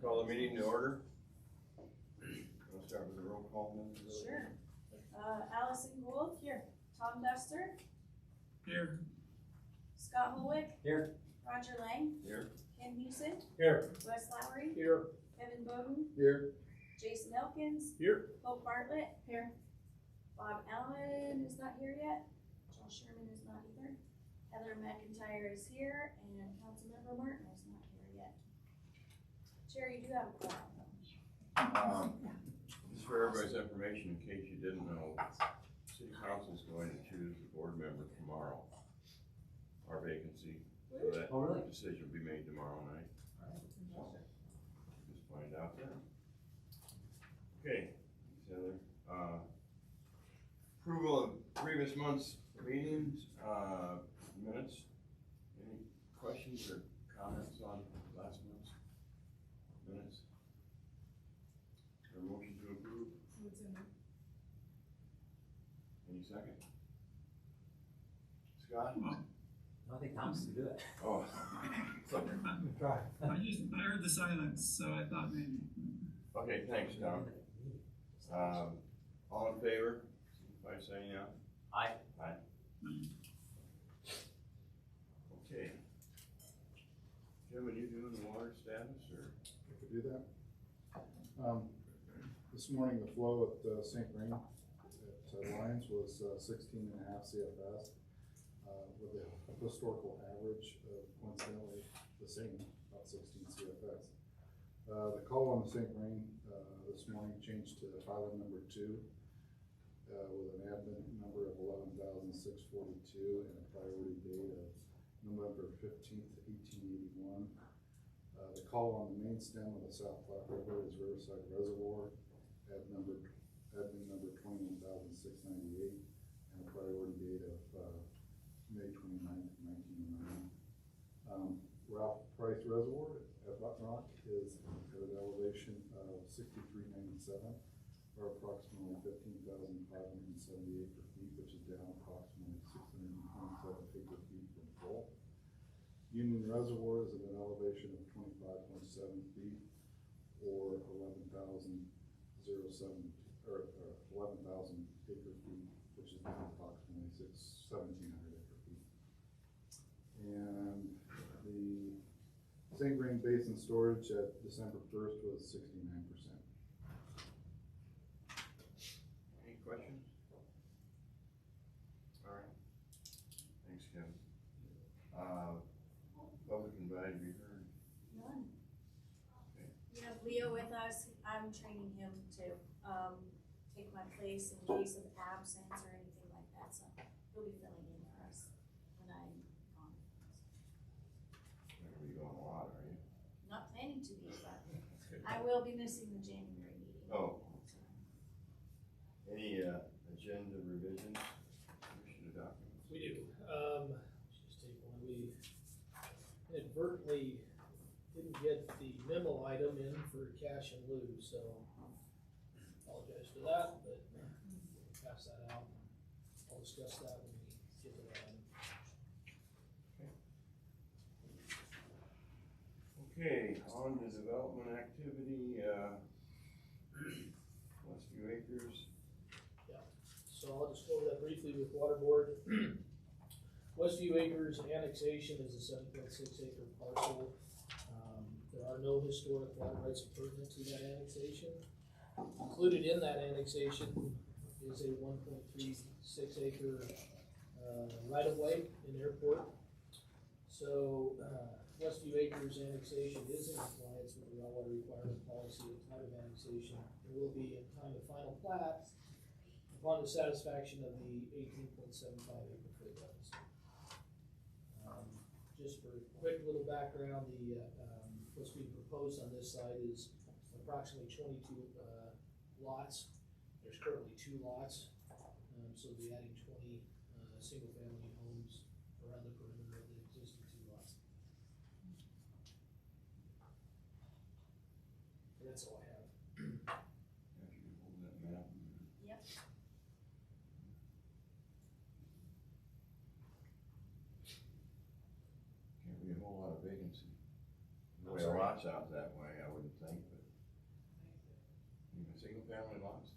Call the meeting to order. We'll start with a roll call. Sure. Allison Gould, here. Tom Duster. Here. Scott Holwick. Here. Roger Lang. Here. Ken Houston. Here. Wes Lowry. Here. Kevin Bowden. Here. Jason Elkins. Here. Hope Bartlett. Here. Bob Allen is not here yet. Josh Sherman is not either. Heather McIntyre is here, and Councilmember Martin is not here yet. Chair, you do have a quorum. Just for everybody's information, in case you didn't know, City Council is going to choose the board member tomorrow. Our vacancy. So that decision will be made tomorrow night. Just find out then. Okay. Heather. Approval of previous month's meetings, minutes. Any questions or comments on last month's minutes? Or motion to approve? Any second? Scott? I think Tom's can do it. Oh. Try. I heard the silence, so I thought maybe. Okay, thanks, Tom. All in favor? By saying yeah. Aye. Aye. Okay. Jim, are you doing the water status or? I could do that. This morning the flow at St. Vrain at Lyons was 16.5 CFS, with a historical average of coincidentally the same, about 16 CFS. The call on the St. Vrain this morning changed to filing number 2 with an admin number of 11,642 and a priority date of November 15th, 1881. The call on the main stem of the South Platte River is Riverside Reservoir, admin number 21,698, and a priority date of May 29th, 1909. Ralph Price Reservoir at Button Rock is at an elevation of 6397, or approximately 15,578 feet, which is down approximately 627 acre-feet from full. Union Reservoir is at an elevation of 25.7 feet, or 11,007 acre-feet, which is down approximately 1,700 acre-feet. And the St. Vrain Basin storage at December 1st was 69%. Any questions? All right. Thanks, Kevin. Public invited to be heard? None. Okay. We have Leo with us. I'm training him to take my place in case of absence or anything like that, so he'll be filling in for us when I'm gone. You're gonna be going a lot, are you? Not planning to be, but I will be missing the January meeting. Oh. Any agenda revisions? Commission documents? We do. Just take one. We inadvertently didn't get the memo item in for cash and lieu, so apologize for that, but we'll pass that out. I'll discuss that when we get to that item. Okay, on to development activity, Westview Acres. So I'll just go over that briefly with Water Board. Westview Acres annexation is a 7.6 acre parcel. There are no historic water rights pertinent to that annexation. Included in that annexation is a 1.36 acre right of way in airport. So Westview Acres annexation is in compliance with the railwater requirement policy at the time of annexation. There will be in time of final plat upon the satisfaction of the 18.75 acre foot levels. Just for a quick little background, the what's being proposed on this site is approximately 22 lots. There's currently 2 lots, so we'll be adding 20 single-family homes around the perimeter of the existing 2 lots. That's all I have. If you hold that map. Yep. Can't be a whole lot of vacancy. The way sorry. lots out that way, I wouldn't think, but even single family lots.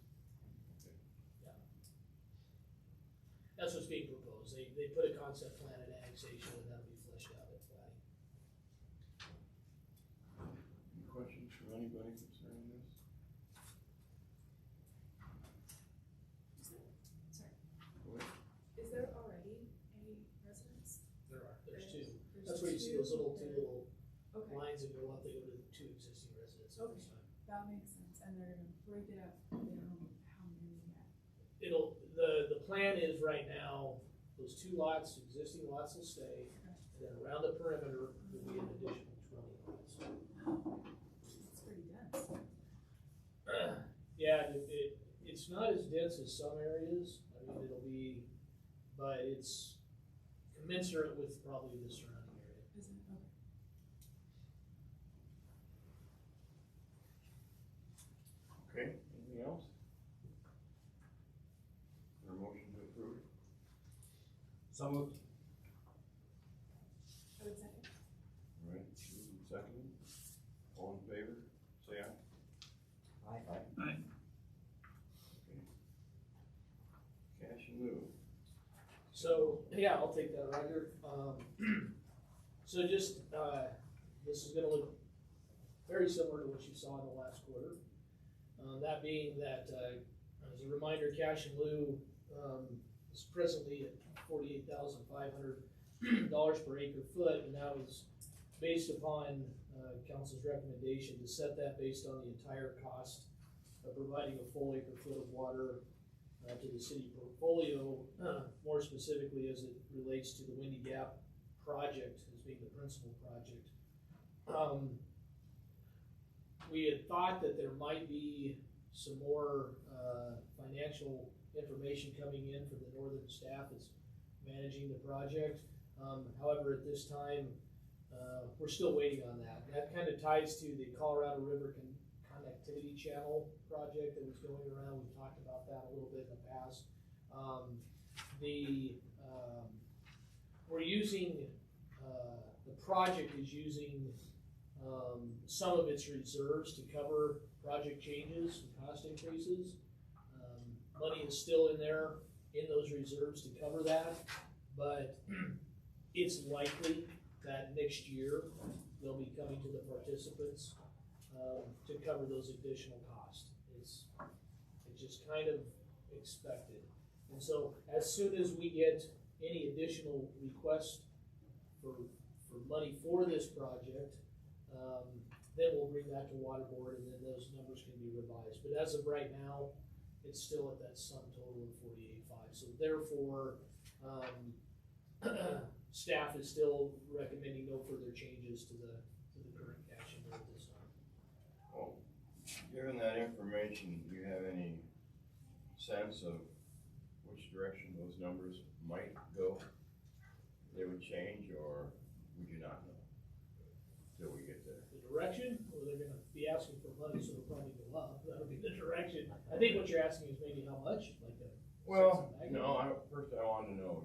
That's what's being proposed. They put a concept plan at annexation and that'll be fleshed out at plating. Any questions from anybody concerning this? Sorry, Go ahead. is there already a residence? There's two. There's That's where you see those two little Okay, lines that go up, they go to the two existing residences at this time. that makes sense, and they're gonna break it up, they don't know how many yet. The plan is right now, those two lots, existing lots will stay, and then around the perimeter will be an additional 20 lots. It's pretty dense. Yeah, it's not as dense as some areas, I mean, but it's commensurate with probably the surrounding area. Isn't it? Okay. Okay, anything else? Or motion to approve? So moved. I would second. All right, moved and seconded. All in favor, say aye. Aye. Okay. Cash and lieu. So, yeah, I'll take that, Roger. So just, this is gonna look very similar to what you saw in the last quarter. That being that, as a reminder, cash and lieu, is presently at $48,500 per acre foot, and that was based upon, council's recommendation to set that based on the entire cost of providing a full acre foot of water to the city portfolio, more specifically as it relates to the Windy Gap project as being the principal project. We had thought that there might be some more financial information coming in from the northern staff that's managing the project. However, at this time, we're still waiting on that. That kind of ties to the Colorado River Connectivity Channel project that was going around. We've talked about that a little bit in the past. We're using, the project is using some of its reserves to cover project changes and cost increases. Money is still in there, in those reserves to cover that, but it's likely that next year they'll be coming to the participants to cover those additional costs. It's just kind of expected. And so as soon as we get any additional requests for money for this project, then we'll bring that to water board and then those numbers can be revised. But as of right now, it's still at that sum total of 48.5. So therefore, staff is still recommending no further changes to the current cash and at this time. Well, given that information, do you have any sense of which direction those numbers might go? They would change, or would you not know till we get there? The direction, or they're gonna be asking for money, so it'll probably go up. That'll be the direction. I think what you're asking is maybe how much, like a. Well, no, first I want to know,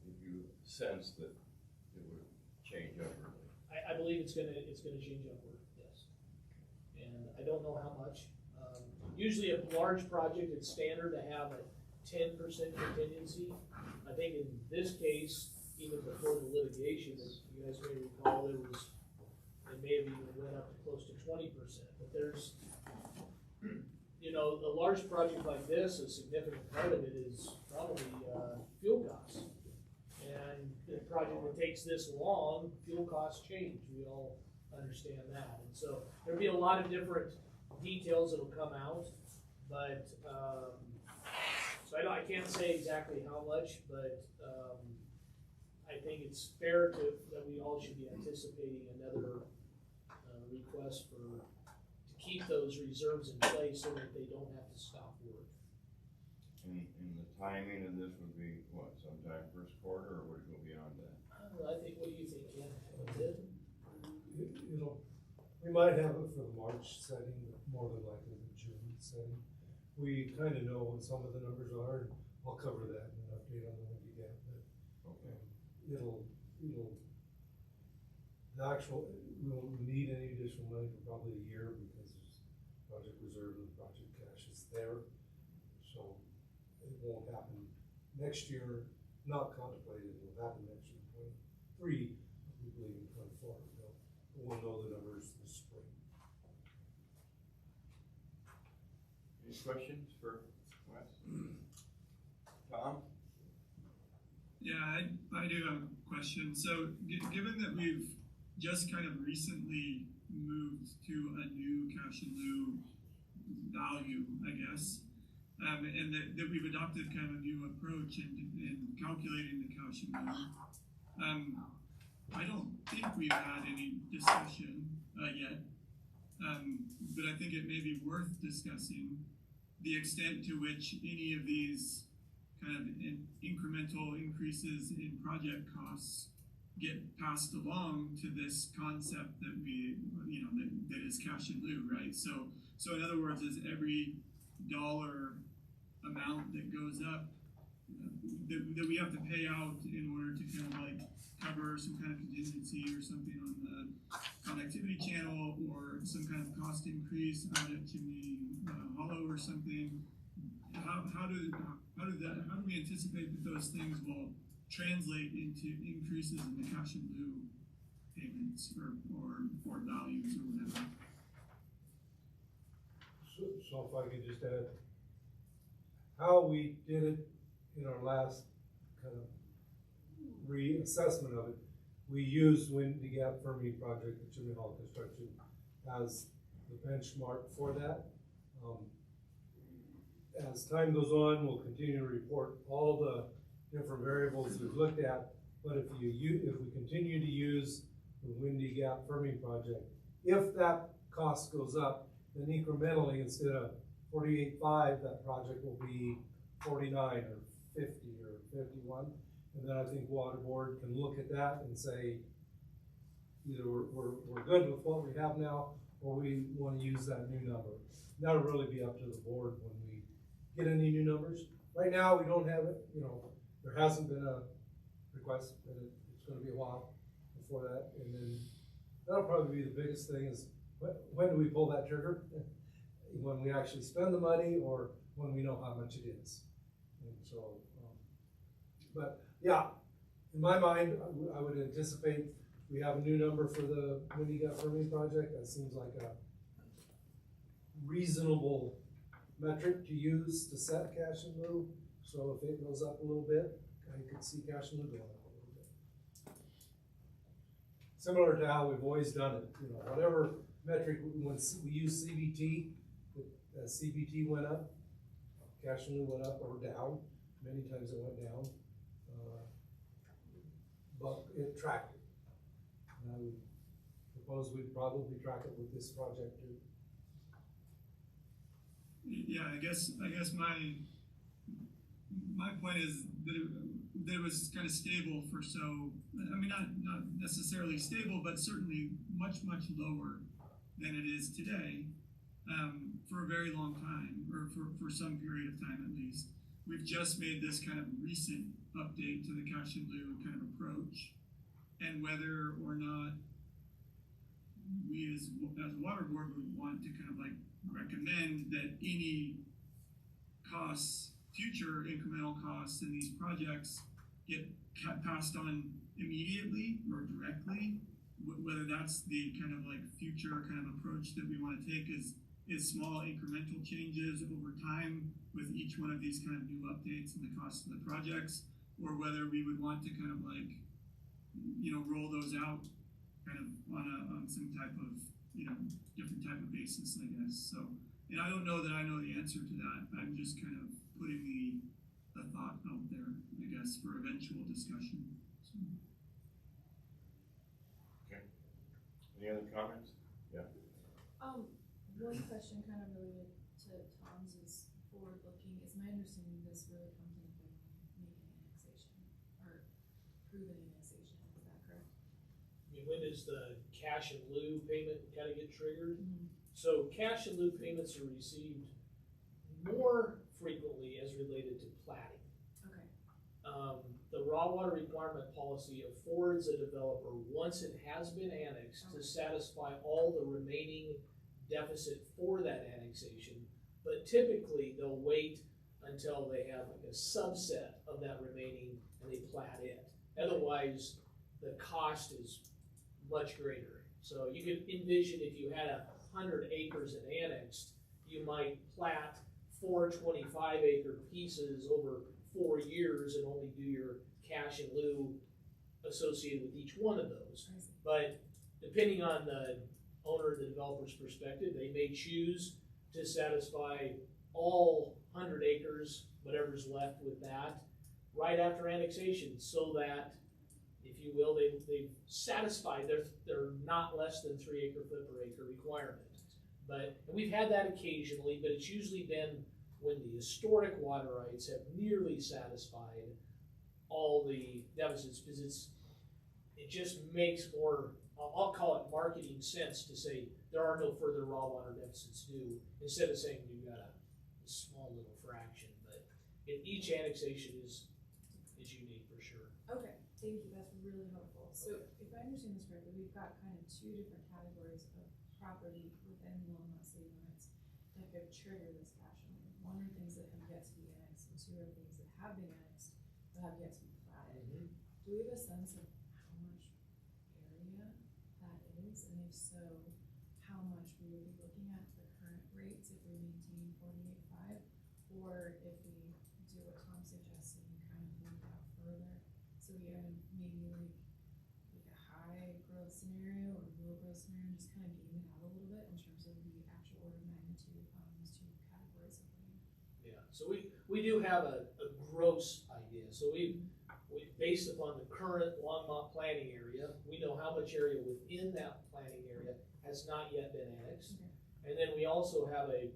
if you sense that it would change upwardly. I believe it's gonna change upward, yes. And I don't know how much. Usually a large project, it's standard to have a 10% contingency. I think in this case, even before the litigation, as you guys may recall, it may have even went up to close to 20%. But there's, a large project like this, a significant part of it is probably fuel costs. And the project that takes this long, fuel costs change. We all understand that. And so there'll be a lot of different details that'll come out, but so I can't say exactly how much, but I think it's fair that we all should be anticipating another request to keep those reserves in place so that they don't have to stop work. And the timing of this would be what, sometime first quarter, or would it go beyond that? I think, what do you think, Ken? We might have it for the March setting, but more than likely the June setting. We kind of know what some of the numbers are, and I'll cover that in an update on the Windy Gap, but Okay. The actual, we won't need any additional money for probably a year because there's project reserve and project cash is there. So it won't happen next year, not contemplated, it will happen next year, 23, we believe in 24, but we'll know the numbers this spring. Any questions for Wes? Tom? Yeah, I do have a question. So given that we've just kind of recently moved to a new cash in lieu value, I guess, and that we've adopted kind of a new approach in calculating the cash in lieu, I don't think we've had any discussion yet, but I think it may be worth discussing the extent to which any of these kind of incremental increases in project costs get passed along to this concept that we, that is cash in lieu, right? So in other words, is every dollar amount that goes up that we have to pay out in order to kind of like cover some kind of contingency or something on the connectivity channel or some kind of cost increase out at Chimney Hollow or something. How do we anticipate that those things will translate into increases in the cash in lieu payments or values or whatever? So if I could just add, how we did it in our last kind of reassessment of it, we used Windy Gap Fermi project at Chimney Hall Construction as the benchmark for that. As time goes on, we'll continue to report all the different variables we've looked at, but if we continue to use the Windy Gap Fermi project, if that cost goes up, then incrementally, instead of 48.5, that project will be 49 or 50 or 51. And then I think Water Board can look at that and say, either we're good with what we have now, or we want to use that new number. That'll really be up to the board when we get any new numbers. Right now, we don't have it, there hasn't been a request, and it's gonna be a while before that. And then that'll probably be the biggest thing is, when do we pull that trigger? When we actually spend the money or when we know how much it is. And so, but yeah, in my mind, I would anticipate we have a new number for the Windy Gap Fermi project. That seems like a reasonable metric to use to set cash in lieu. So if it goes up a little bit, I could see cash in lieu going up a little bit. Similar to how we've always done it, whatever metric, when we use CBT, as CBT went up, cash in lieu went up or down. Many times it went down, but it tracked it. And I would propose we'd probably track it with this project too. Yeah, I guess my point is that it was kind of stable for not necessarily stable, but certainly much lower than it is today, for a very long time, or for some period of time at least. We've just made this kind of recent update to the cash in lieu kind of approach, and whether or not we as Water Board would want to kind of like recommend that any costs, future incremental costs in these projects get passed on immediately or directly, whether that's the kind of like future kind of approach that we want to take is small incremental changes over time with each one of these kind of new updates and the cost of the projects, or whether we would want to kind of like, roll those out kind of on some type of, different type of basis, I guess. So, and I don't know that I know the answer to that. I'm just kind of putting the thought out there, I guess, for eventual discussion. So. Okay. Any other comments? Yeah. One question kind of related to Tom's is forward-looking. Is my understanding this really comes into play when we make an annexation or approve an annexation? Is that correct? When does the cash in lieu payment kind of get triggered? Mm-hmm. So cash in lieu payments are received more frequently as related to plating. Okay. the raw water requirement policy affords a developer, once it has been annexed, to satisfy all the remaining deficit for that annexation. But typically, they'll wait until they have like a subset of that remaining and they plat it. Otherwise, the cost is much greater. So you could envision if you had 100 acres and annexed, you might plat 4 25-acre pieces over 4 years and only do your cash in lieu associated with each one of those. But depending on the owner or the developer's perspective, they may choose to satisfy all 100 acres, whatever's left with that, right after annexation, so that, if you will, they've satisfied their not less than 3 acre-foot per acre requirement. But and we've had that occasionally, but it's usually been when the historic water rights have nearly satisfied all the deficits, because it just makes more, I'll call it marketing sense, to say there are no further raw water deficits due, instead of saying you've got a small little fraction. But each annexation is unique for sure. Okay, thank you, that's really helpful. So if I understand this correctly, we've got kind of 2 different categories of property within Longmont city limits that could trigger this cash in lieu. One are things that have yet to be annexed, and 2 are things that have been annexed but have yet to be platted. Do we have a sense of how much area that is, and if so, how much we would be looking at for current rates if we maintain 48.5, or if we do what Tom suggested and kind of move out further, so we had maybe like a high growth scenario or low growth scenario, and just kind of game it out a little bit in terms of the actual order of magnitude on these 2 categories of land? Yeah, so we do have a gross idea. So we based upon the current Longmont planning area, we know how much area within that planning area has not yet been annexed. And then we also have a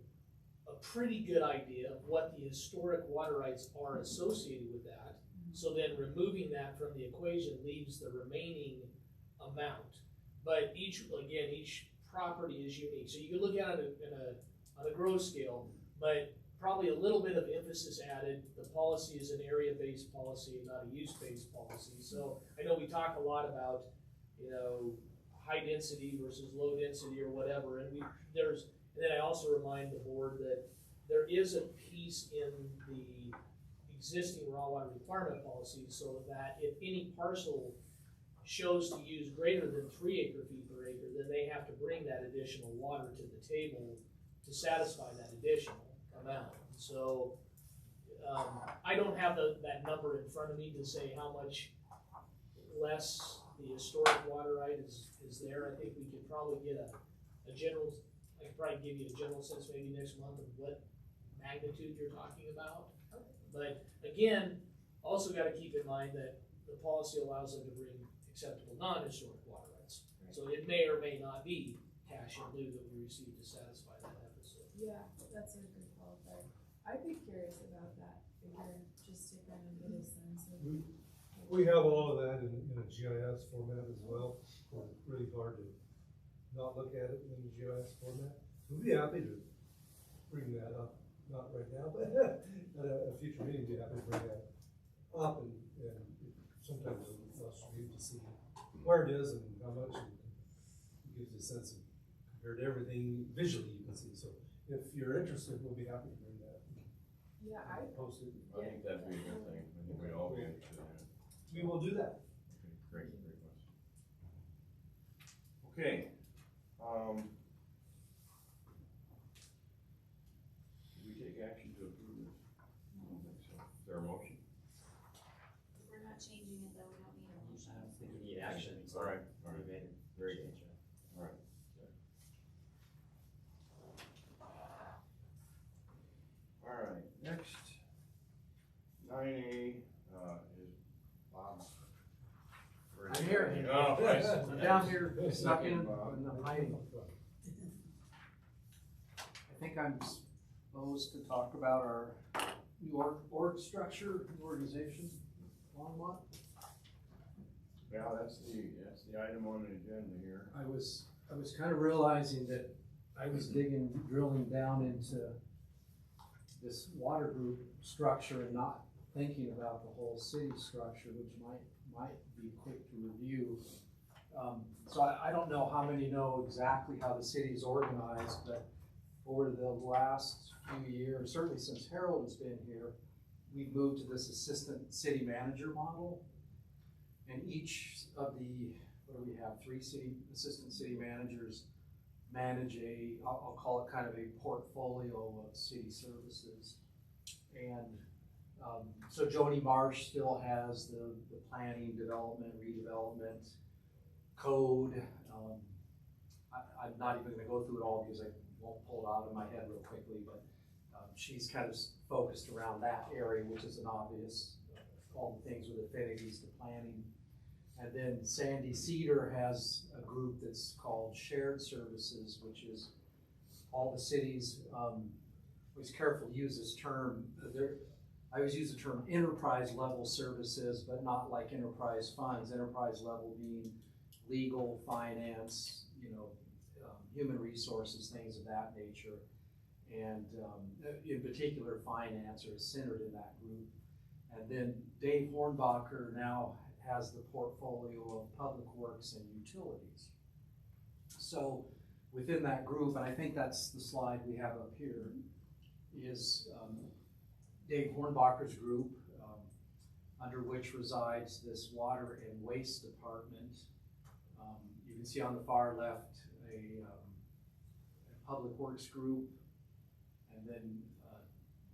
pretty good idea of what the historic water rights are associated with that. So then removing that from the equation leaves the remaining amount. But each property is unique. So you can look at it on a gross scale, but probably a little bit of emphasis added. The policy is an area-based policy, not a use-based policy. So I know we talk a lot about, high density versus low density or whatever, and then I also remind the board that there is a piece in the existing raw water requirement policy, so that if any parcel shows to use greater than 3 acre-feet per acre, then they have to bring that additional water to the table to satisfy that additional amount. So I don't have that number in front of me to say how much less the historic water right is there. I think we could probably get I could probably give you a general sense maybe next month of what magnitude you're talking about. But again, also got to keep in mind that the policy allows them to bring acceptable non-historic water rights. So it may or may not be cash in lieu that we receive to satisfy that deficit. Yeah, that's a good qualifier. I'd be curious about that figure, just to kind of get a sense of. We have all of that in a GIS format as well. It's really hard to not look at it in the GIS format. We'd be happy to bring that up, not right now, but at a future meeting, we'd be happy to bring that up, and sometimes it's us for you to see where it is and how much, and it gives you a sense of, compared to everything visually you can see. So if you're interested, we'll be happy to bring that. Yeah, I post it. I think that'd be a good thing. I think we'd all be interested in it. We will do that. Okay, great question. Okay, did we take action to approve this? I don't think so. Is there a motion? We're not changing it though, we don't need a motion. I don't think we need action. All right, all right. We made it. Very good. Change that. All right. All right, next, 9A, is Bob. I'm here. Oh, nice. I'm down here, stuck in, and I'm hiding. I think I'm supposed to talk about our new org structure, new organization, Longmont. Yeah, that's the item on the agenda here. I was kind of realizing that I was drilling down into this water group structure and not thinking about the whole city structure, which might be quick to review. So I don't know how many know exactly how the city is organized, but over the last few years, certainly since Harold has been here, we've moved to this assistant city manager model. And each of the, what do we have, 3 assistant city managers manage I'll call it kind of a portfolio of city services. And so Joni Marsh still has the planning, development, redevelopment, code. I'm not even gonna go through it all because I won't pull it out of my head real quickly, but she's kind of focused around that area, which is an obvious, all the things with affinities to planning. And then Sandy Cedar has a group that's called Shared Services, which is all the cities, always careful to use this term. I always use the term enterprise level services, but not like enterprise funds. Enterprise level being legal, finance, human resources, things of that nature. And in particular, finance are centered in that group. And then Dave Hornbacher now has the portfolio of public works and utilities. So within that group, and I think that's the slide we have up here, is Dave Hornbacher's group, under which resides this water and waste department. You can see on the far left a public works group, and then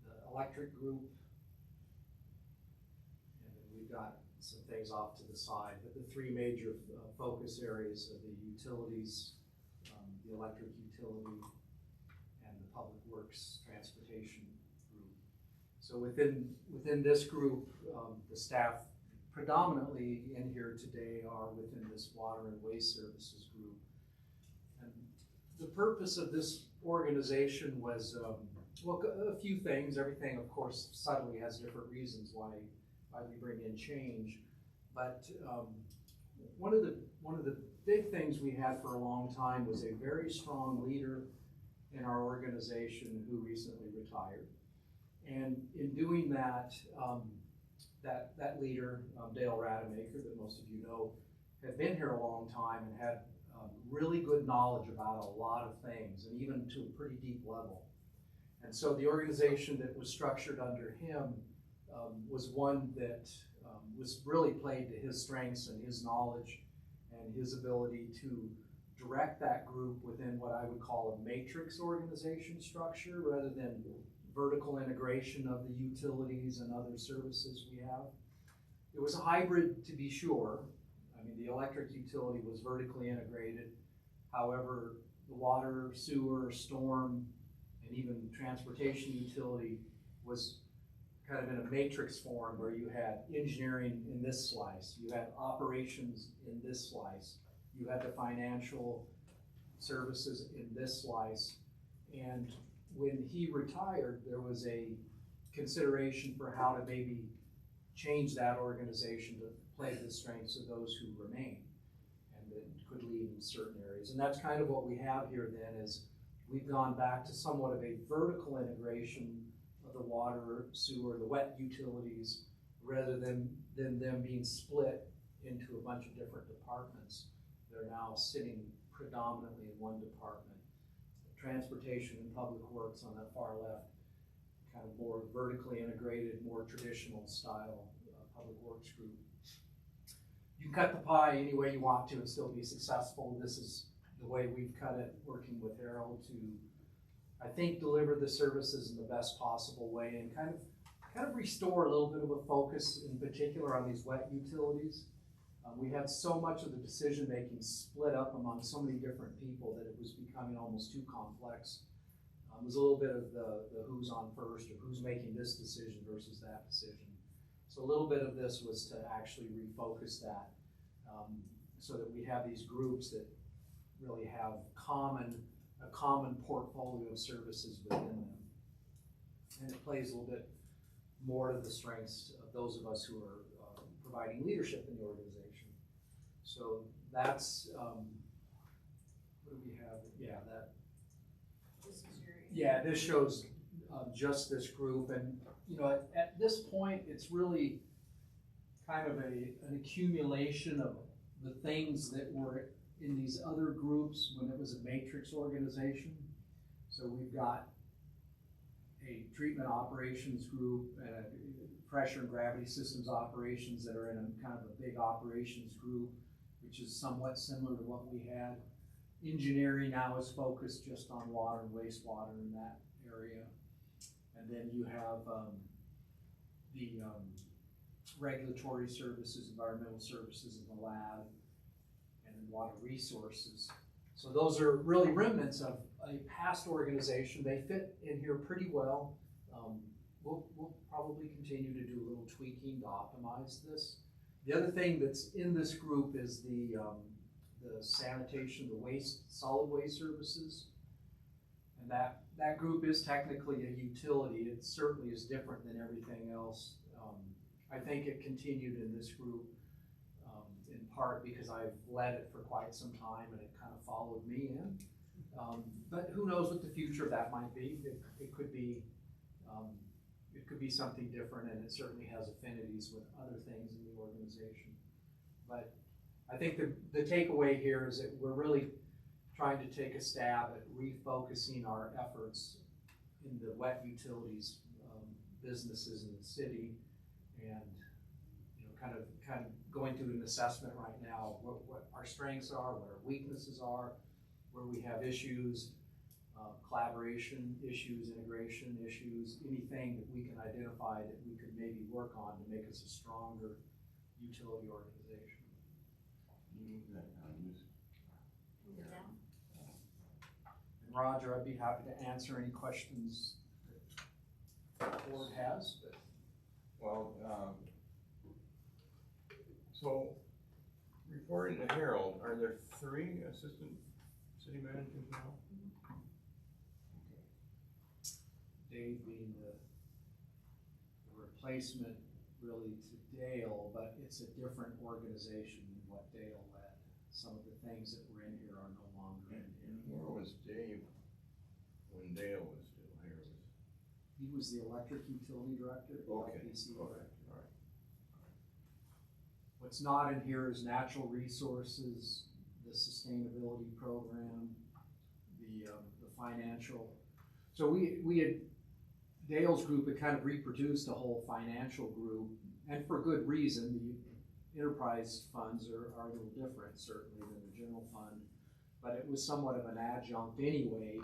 the electric group, and then we've got some things off to the side. But the 3 major focus areas are the utilities, the electric utility, and the public works transportation group. So within this group, the staff predominantly in here today are within this water and waste services group. And the purpose of this organization was, well, a few things. Everything, of course, subtly has different reasons why we bring in change. But one of the big things we had for a long time was a very strong leader in our organization who recently retired. And in doing that, that leader, Dale Rademacher, that most of you know, had been here a long time and had really good knowledge about a lot of things, and even to a pretty deep level. And so the organization that was structured under him was one that was really played to his strengths and his knowledge and his ability to direct that group within what I would call a matrix organization structure rather than vertical integration of the utilities and other services we have. It was a hybrid, to be sure. I mean, the electric utility was vertically integrated. However, the water, sewer, storm, and even transportation utility was kind of in a matrix form where you had engineering in this slice, you had operations in this slice, you had the financial services in this slice. And when he retired, there was a consideration for how to maybe change that organization to play to the strengths of those who remain and that could lead in certain areas. And that's kind of what we have here then, is we've gone back to somewhat of a vertical integration of the water, sewer, the wet utilities, rather than them being split into a bunch of different departments. They're now sitting predominantly in one department. Transportation and public works on that far left, kind of more vertically integrated, more traditional style public works group. You can cut the pie any way you want to and still be successful. This is the way we've cut it, working with Harold to, I think, deliver the services in the best possible way and kind of restore a little bit of a focus in particular on these wet utilities. We had so much of the decision-making split up among so many different people that it was becoming almost too complex. It was a little bit of the who's on first or who's making this decision versus that decision. So a little bit of this was to actually refocus that so that we have these groups that really have a common portfolio of services within them. And it plays a little bit more to the strengths of those of us who are providing leadership in the organization. So that's, what do we have? Yeah, that. This is your. Yeah, this shows just this group. And, you know, at this point, it's really kind of an accumulation of the things that were in these other groups when it was a matrix organization. So we've got a treatment operations group and a pressure and gravity systems operations that are in a kind of a big operations group, which is somewhat similar to what we had. Engineering now is focused just on water and wastewater in that area. And then you have the regulatory services, environmental services in the lab, and then water resources. So those are really remnants of a past organization. They fit in here pretty well. We'll probably continue to do a little tweaking to optimize this. The other thing that's in this group is the sanitation, the waste, solid waste services. And that group is technically a utility. It certainly is different than everything else. I think it continued in this group in part because I've led it for quite some time and it kind of followed me in. But who knows what the future of that might be. It could be something different, and it certainly has affinities with other things in the organization. But I think the takeaway here is that we're really trying to take a stab at refocusing our efforts in the wet utilities businesses in the city, and you know, kind of going through an assessment right now what our strengths are, what our weaknesses are, where we have issues, collaboration issues, integration issues, anything that we can identify that we could maybe work on to make us a stronger utility organization. Move it down. And Roger, I'd be happy to answer any questions that the board has. But. Well, so reporting to Harold, are there 3 assistant city managers now? Dave being the replacement really to Dale, but it's a different organization than what Dale led. Some of the things that were in here are no longer in here. And where was Dave when Dale was still here? He was the electric utility director at the LPC. All right. What's not in here is natural resources, the sustainability program, the financial. So we had, Dale's group had kind of reproduced a whole financial group, and for good reason. The enterprise funds are a little different, certainly, than the general fund, but it was somewhat of an adjunct anyway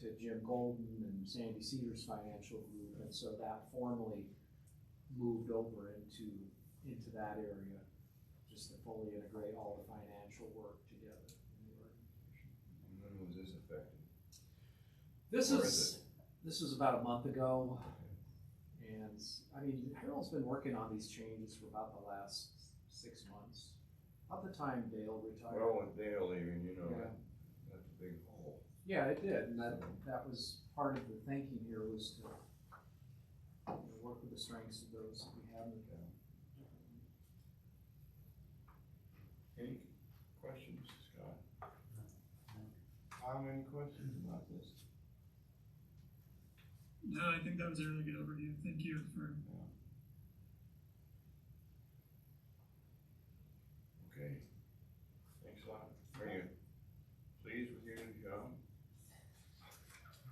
to Jim Golden and Sandy Cedar's financial group, and so that formally moved over into that area, just to fully integrate all the financial work together in the organization. And when was this effective? This is about a month ago, and I mean, Harold's been working on these changes for about the last 6 months. About the time Dale retired. Well, with Dale leaving, you know, Yeah. that's a big hole. Yeah, it did, and that was part of the thinking here, was to work with the strengths of those that we have in the town. Any questions, Scott? How many questions about this? No, I think that was a really good overview. Thank you for. Okay. Thanks a lot. Are you pleased with your new job?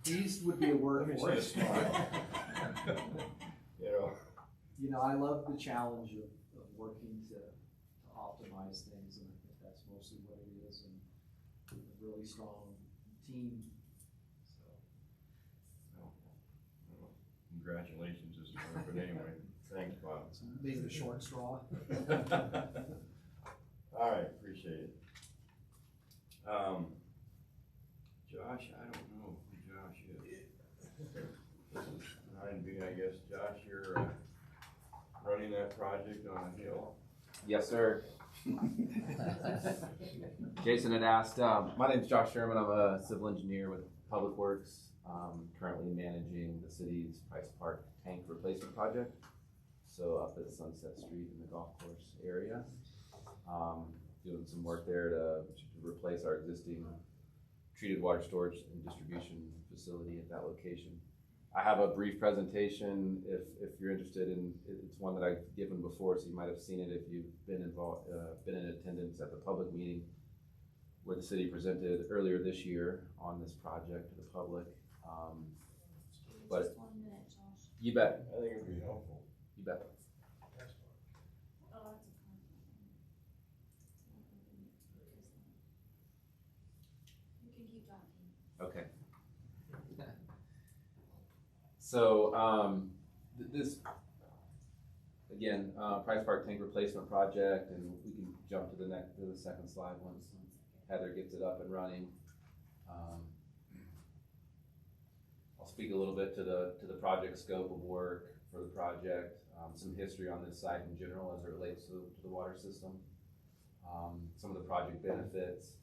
These would be a word Let me for say a it. smile. You know, I love the challenge of working to optimize things, and I think that's mostly what it is, and a really strong team. Well, congratulations is the word, but anyway, thanks, Bob. So maybe the short straw. All right, appreciate it. Josh, I don't know who Josh is. This is 9B, I guess. Josh, you're running that project on a hill. Yes, sir. Jason had asked, my name's Josh Sherman. I'm a civil engineer with Public Works, currently managing the city's Price Park tank replacement project. So up at Sunset Street in the golf course area. Doing some work there to replace our existing treated water storage and distribution facility at that location. I have a brief presentation if you're interested in, it's one that I've given before, so you might have seen it if you've been involved, been in attendance at the public meeting where the city presented earlier this year on this project to the public. But Just 1 minute, Josh. you bet, I think it'd be helpful. you bet. Oh, that's okay. You can keep talking. Okay. So, this, again, Price Park tank replacement project, and we can jump to the second slide once Heather gets it up and running. I'll speak a little bit to the project scope of work for the project, some history on this site in general as it relates to the water system, some of the project benefits.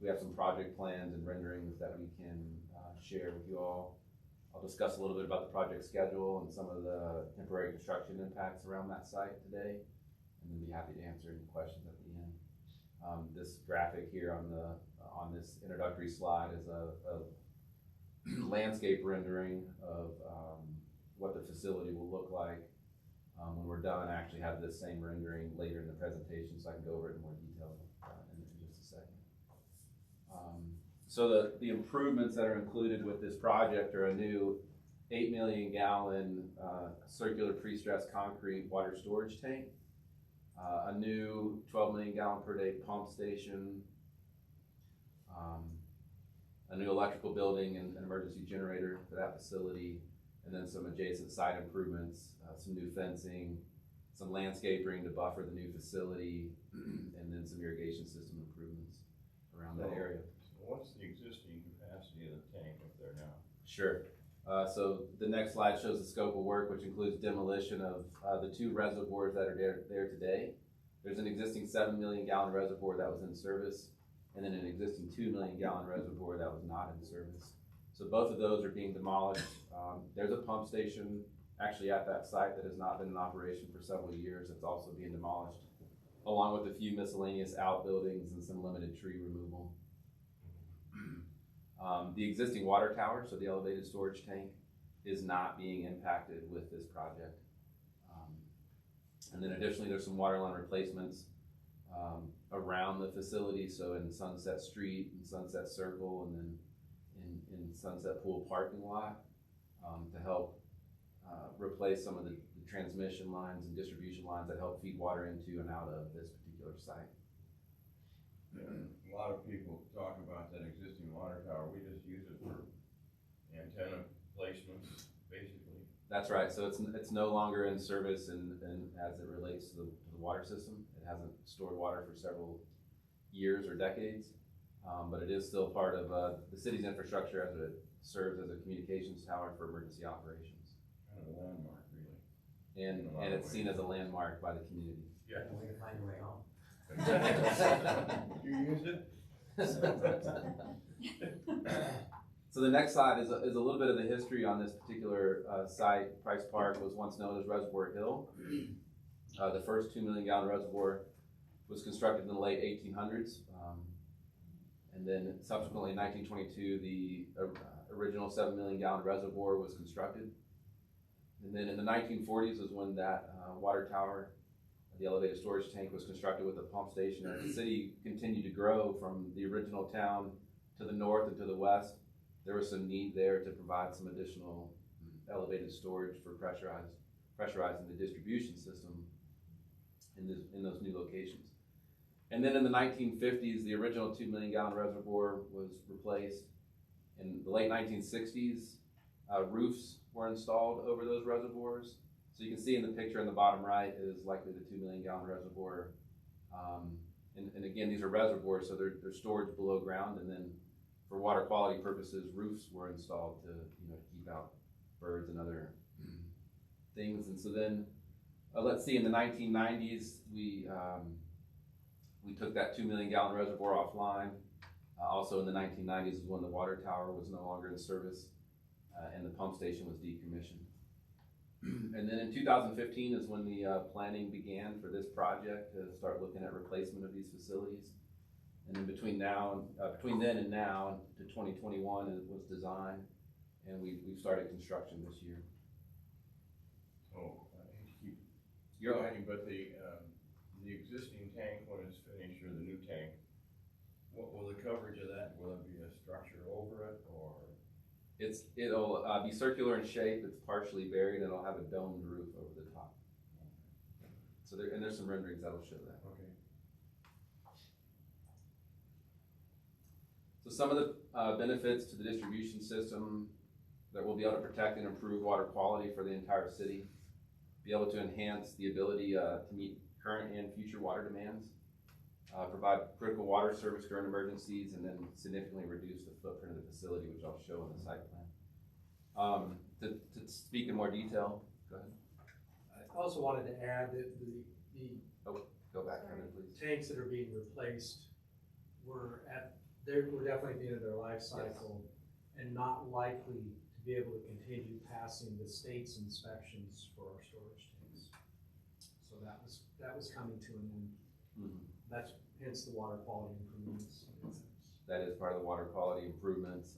We have some project plans and renderings that we can share with you all. I'll discuss a little bit about the project schedule and some of the temporary construction impacts around that site today, and then be happy to answer any questions at the end. This graphic here on this introductory slide is a landscape rendering of what the facility will look like when we're done. I actually have this same rendering later in the presentation, so I can go over it in more detail in just a second. So the improvements that are included with this project are a new 8 million gallon circular pre-stressed concrete water storage tank, a new 12 million gallon per day pump station, a new electrical building and an emergency generator for that facility, and then some adjacent site improvements, some new fencing, some landscaping to buffer the new facility, and then some irrigation system improvements around that area. What's the existing capacity of the tank up there now? Sure. So the next slide shows the scope of work, which includes demolition of the 2 reservoirs that are there today. There's an existing 7 million gallon reservoir that was in service, and then an existing 2 million gallon reservoir that was not in service. So both of those are being demolished. There's a pump station actually at that site that has not been in operation for several years. It's also being demolished, along with a few miscellaneous outbuildings and some limited tree removal. The existing water tower, so the elevated storage tank, is not being impacted with this project. And then additionally, there's some water line replacements around the facility, so in Sunset Street and Sunset Circle, and then in Sunset Pool parking lot, to help replace some of the transmission lines and distribution lines that help feed water into and out of this particular site. A lot of people talk about that existing water tower. We just use it for antenna placements, basically. That's right. So it's no longer in service, and as it relates to the water system, it hasn't stored water for several years or decades, but it is still part of the city's infrastructure as it serves as a communications tower for emergency operations. Kind of a landmark, really. And it's seen as a landmark by the community. Yeah. We can find a way home. You use it? So the next slide is a little bit of the history on this particular site. Price Park was once known as Reservoir Hill. The first 2 million gallon reservoir was constructed in the late 1800s. And then subsequently in 1922, the original 7 million gallon reservoir was constructed. And then in the 1940s was when that water tower, the elevated storage tank, was constructed with a pump station. As the city continued to grow from the original town to the north and to the west, there was some need there to provide some additional elevated storage for pressurizing the distribution system in those new locations. And then in the 1950s, the original 2 million gallon reservoir was replaced. In the late 1960s, roofs were installed over those reservoirs. So you can see in the picture in the bottom right is likely the 2 million gallon reservoir. And again, these are reservoirs, so they're storage below ground, and then for water quality purposes, roofs were installed to keep out birds and other things. And so then, let's see, in the 1990s, we took that 2 million gallon reservoir offline. Also in the 1990s is when the water tower was no longer in service, and the pump station was decommissioned. And then in 2015 is when the planning began for this project to start looking at replacement of these facilities. And then between then and now to 2021, it was designed. and we've started construction this year. Oh, I hate to keep You're going, but the existing tank, when it's finished, or the new tank, what will the coverage of that, will it be a structure over it, or? It'll be circular in shape. It's partially buried, and it'll have a domed roof over the top. So there's some renderings that'll show that. Okay. So some of the benefits to the distribution system that we'll be able to protect and improve water quality for the entire city, be able to enhance the ability to meet current and future water demands, provide critical water service during emergencies, and then significantly reduce the footprint of the facility, which I'll show in the site plan. To speak in more detail, go ahead. I also wanted to add that the Go back, Kevin, please. tanks that are being replaced were definitely at the end of their life cycle and not likely to be able to continue passing the state's inspections for our storage tanks. So that was coming to an end. Mm-hmm. That's hence the water quality improvements. That is part of the water quality improvements.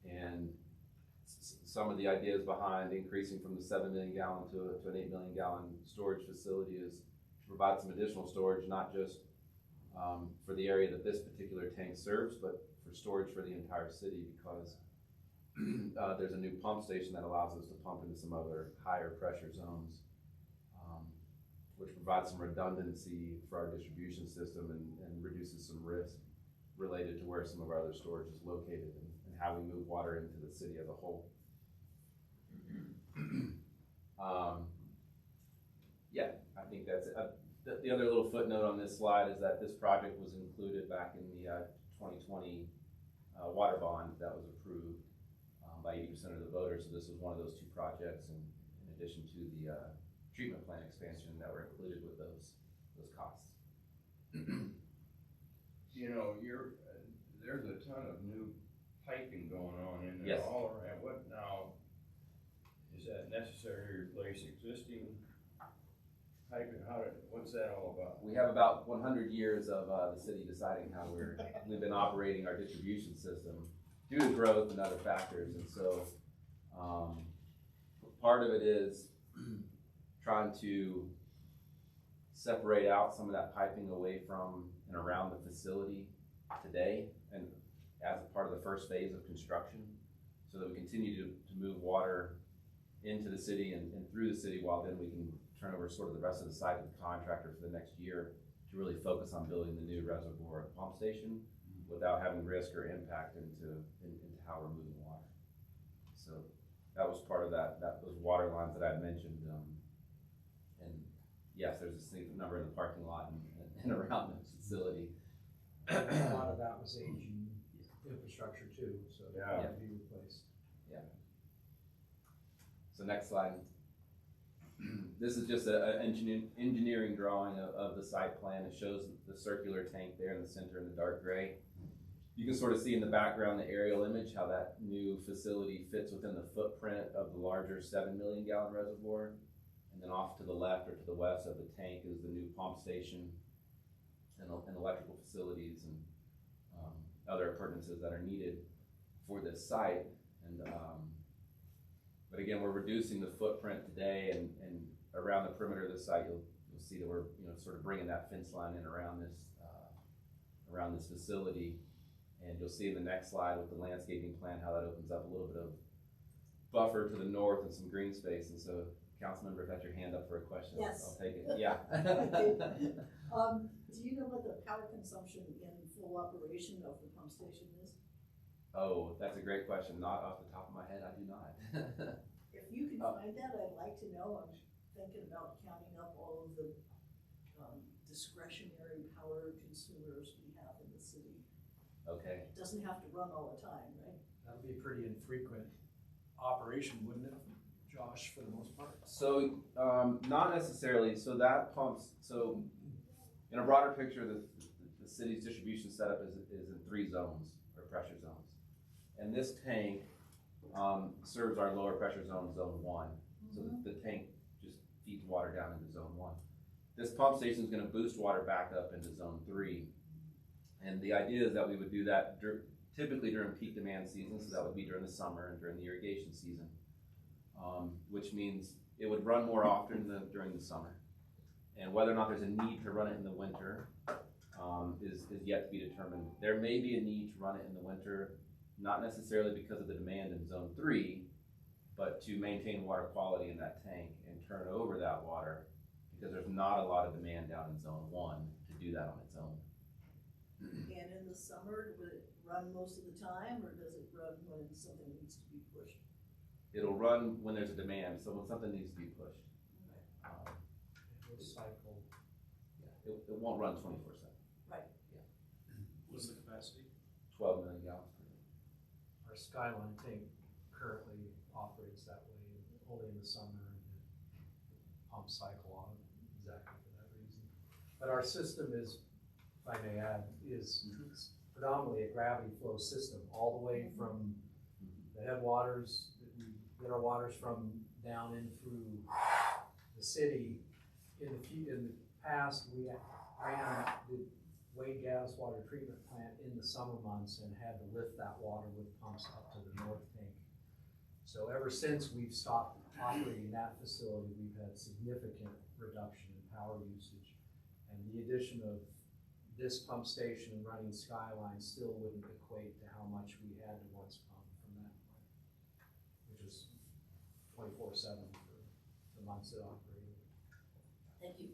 And some of the ideas behind increasing from the 7 million gallon to an 8 million gallon storage facility is to provide some additional storage, not just for the area that this particular tank serves, but for storage for the entire city, because there's a new pump station that allows us to pump into some other higher pressure zones, which provides some redundancy for our distribution system and reduces some risk related to where some of our other storage is located and how we move water into the city as a whole. Yeah, I think that's it. The other little footnote on this slide is that this project was included back in the 2020 water bond that was approved by 80% of the voters. So this was one of those two projects, and in addition to the treatment plant expansion that were included with those costs. You know, there's a ton of new piping going on in there. Yes. All around. What now, is that necessary to replace existing piping? What's that all about? We have about 100 years of the city deciding how we've been operating our distribution system due to growth and other factors. And so part of it is trying to separate out some of that piping away from and around the facility today, and as a part of the first phase of construction, so that we continue to move water into the city and through the city, while then we can turn over sort of the rest of the site to the contractor for the next year to really focus on building the new reservoir pump station without having risk or impact into how we're moving water. So that was part of those water lines that I had mentioned. And yes, there's a significant number in the parking lot and around the facility. A lot of that was aging infrastructure too, so that Yeah. had to be replaced. Yeah. So next slide. This is just an engineering drawing of the site plan. It shows the circular tank there in the center in the dark gray. You can sort of see in the background the aerial image how that new facility fits within the footprint of the larger 7 million gallon reservoir. And then off to the left or to the west of the tank is the new pump station and electrical facilities and other appurtenances that are needed for this site. And but again, we're reducing the footprint today, and around the perimeter of the site, you'll see that we're sort of bringing that fence line in around this facility. And you'll see in the next slide with the landscaping plan how that opens up a little bit of buffer to the north and some green space. And so, Councilmember, if that's your hand up for a question, Yes. I'll take it. Yeah. Do you know what the power consumption in full operation of the pump station is? Oh, that's a great question. Not off the top of my head, I do not. If you can find that, I'd like to know. I'm thinking about counting up all of the discretionary power consumers we have in the city. Okay. It doesn't have to run all the time, right? That would be a pretty infrequent operation, wouldn't it, Josh, for the most part? So, not necessarily. So that pumps, so in a broader picture, the city's distribution setup is in 3 zones, or pressure zones. And this tank serves our lower pressure zone, zone 1. So the tank just feeds water down into zone 1. This pump station is going to boost water back up into zone 3. And the idea is that we would do that typically during peak demand season, so that would be during the summer and during the irrigation season. Which means it would run more often than during the summer. And whether or not there's a need to run it in the winter is yet to be determined. There may be a need to run it in the winter, not necessarily because of the demand in zone 3, but to maintain water quality in that tank and turn over that water, because there's not a lot of demand down in zone 1 to do that on its own. And in the summer, would it run most of the time, or does it run when something needs to be pushed? It'll run when there's a demand, so when something needs to be pushed. It'll cycle. Yeah, it won't run 24/7. Right. What's the capacity? 12 million gallons per day. Our Skyline tank currently operates that way, only in the summer, and the pump cycle on exactly for that reason. But our system is, if I may add, is predominantly a gravity flow system, all the way from the headwaters that we get our waters from down in through the city. In the past, we ran the Wade gas water treatment plant in the summer months and had to lift that water with pumps up to the north tank. So ever since we've stopped operating that facility, we've had significant reduction in power usage. And the addition of this pump station and running Skyline still wouldn't equate to how much we had to once pump from that plant, which was 24/7 for the months it operated. Thank you.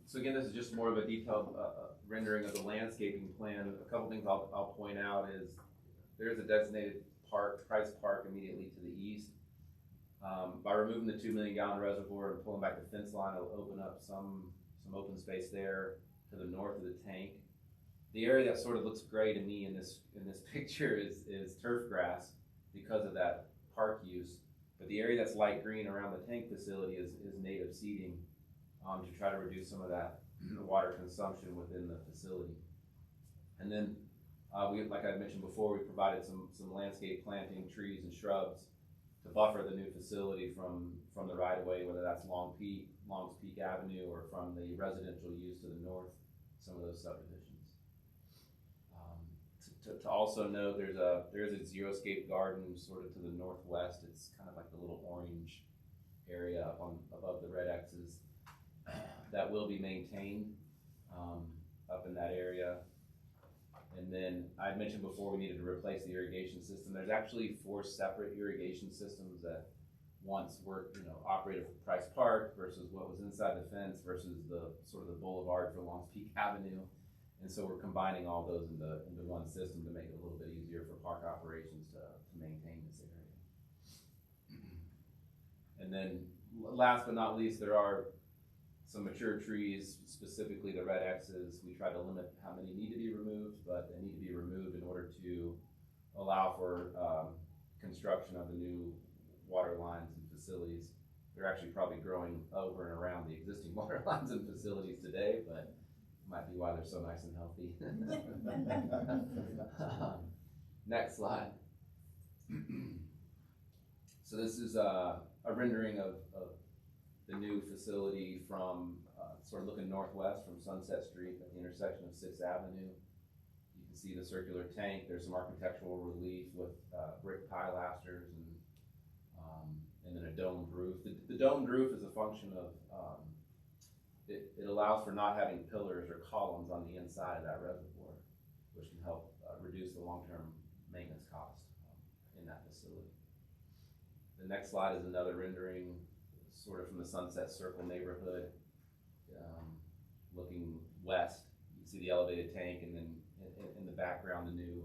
So again, this is just more of a detailed rendering of the landscaping plan. A couple things I'll point out is there is a designated park, Price Park, immediately to the east. By removing the 2 million gallon reservoir and pulling back the fence line, it'll open up some open space there to the north of the tank. The area that sort of looks gray to me in this picture is turf grass because of that park use. But the area that's light green around the tank facility is native seeding to try to reduce some of that water consumption within the facility. And then, like I mentioned before, we provided some landscape planting, trees and shrubs to buffer the new facility from the right of way, whether that's Longs Peak Avenue, or from the residential use to the north, some of those subdivisions. To also note, there is a xeriscape garden sort of to the northwest. It's kind of like the little orange area above the red X's that will be maintained up in that area. And then I mentioned before we needed to replace the irrigation system. There's actually 4 separate irrigation systems that once worked, operated for Price Park versus what was inside the fence versus the sort of the boulevard for Longs Peak Avenue. And so we're combining all those into one system to make it a little bit easier for park operations to maintain this area. And then last but not least, there are some mature trees, specifically the red X's. We try to limit how many need to be removed, but they need to be removed in order to allow for construction of the new water lines and facilities. They're actually probably growing over and around the existing water lines and facilities today, but might be why they're so nice and healthy. Next slide. So this is a rendering of the new facility from sort of looking northwest from Sunset Street at the intersection of 6th Avenue. You can see the circular tank. There's some architectural relief with brick pilasters and then a domed roof. The domed roof is a function of it allows for not having pillars or columns on the inside of that reservoir, which can help reduce the long-term maintenance cost in that facility. The next slide is another rendering, sort of from the Sunset Circle neighborhood, looking west. You can see the elevated tank, and then in the background, the new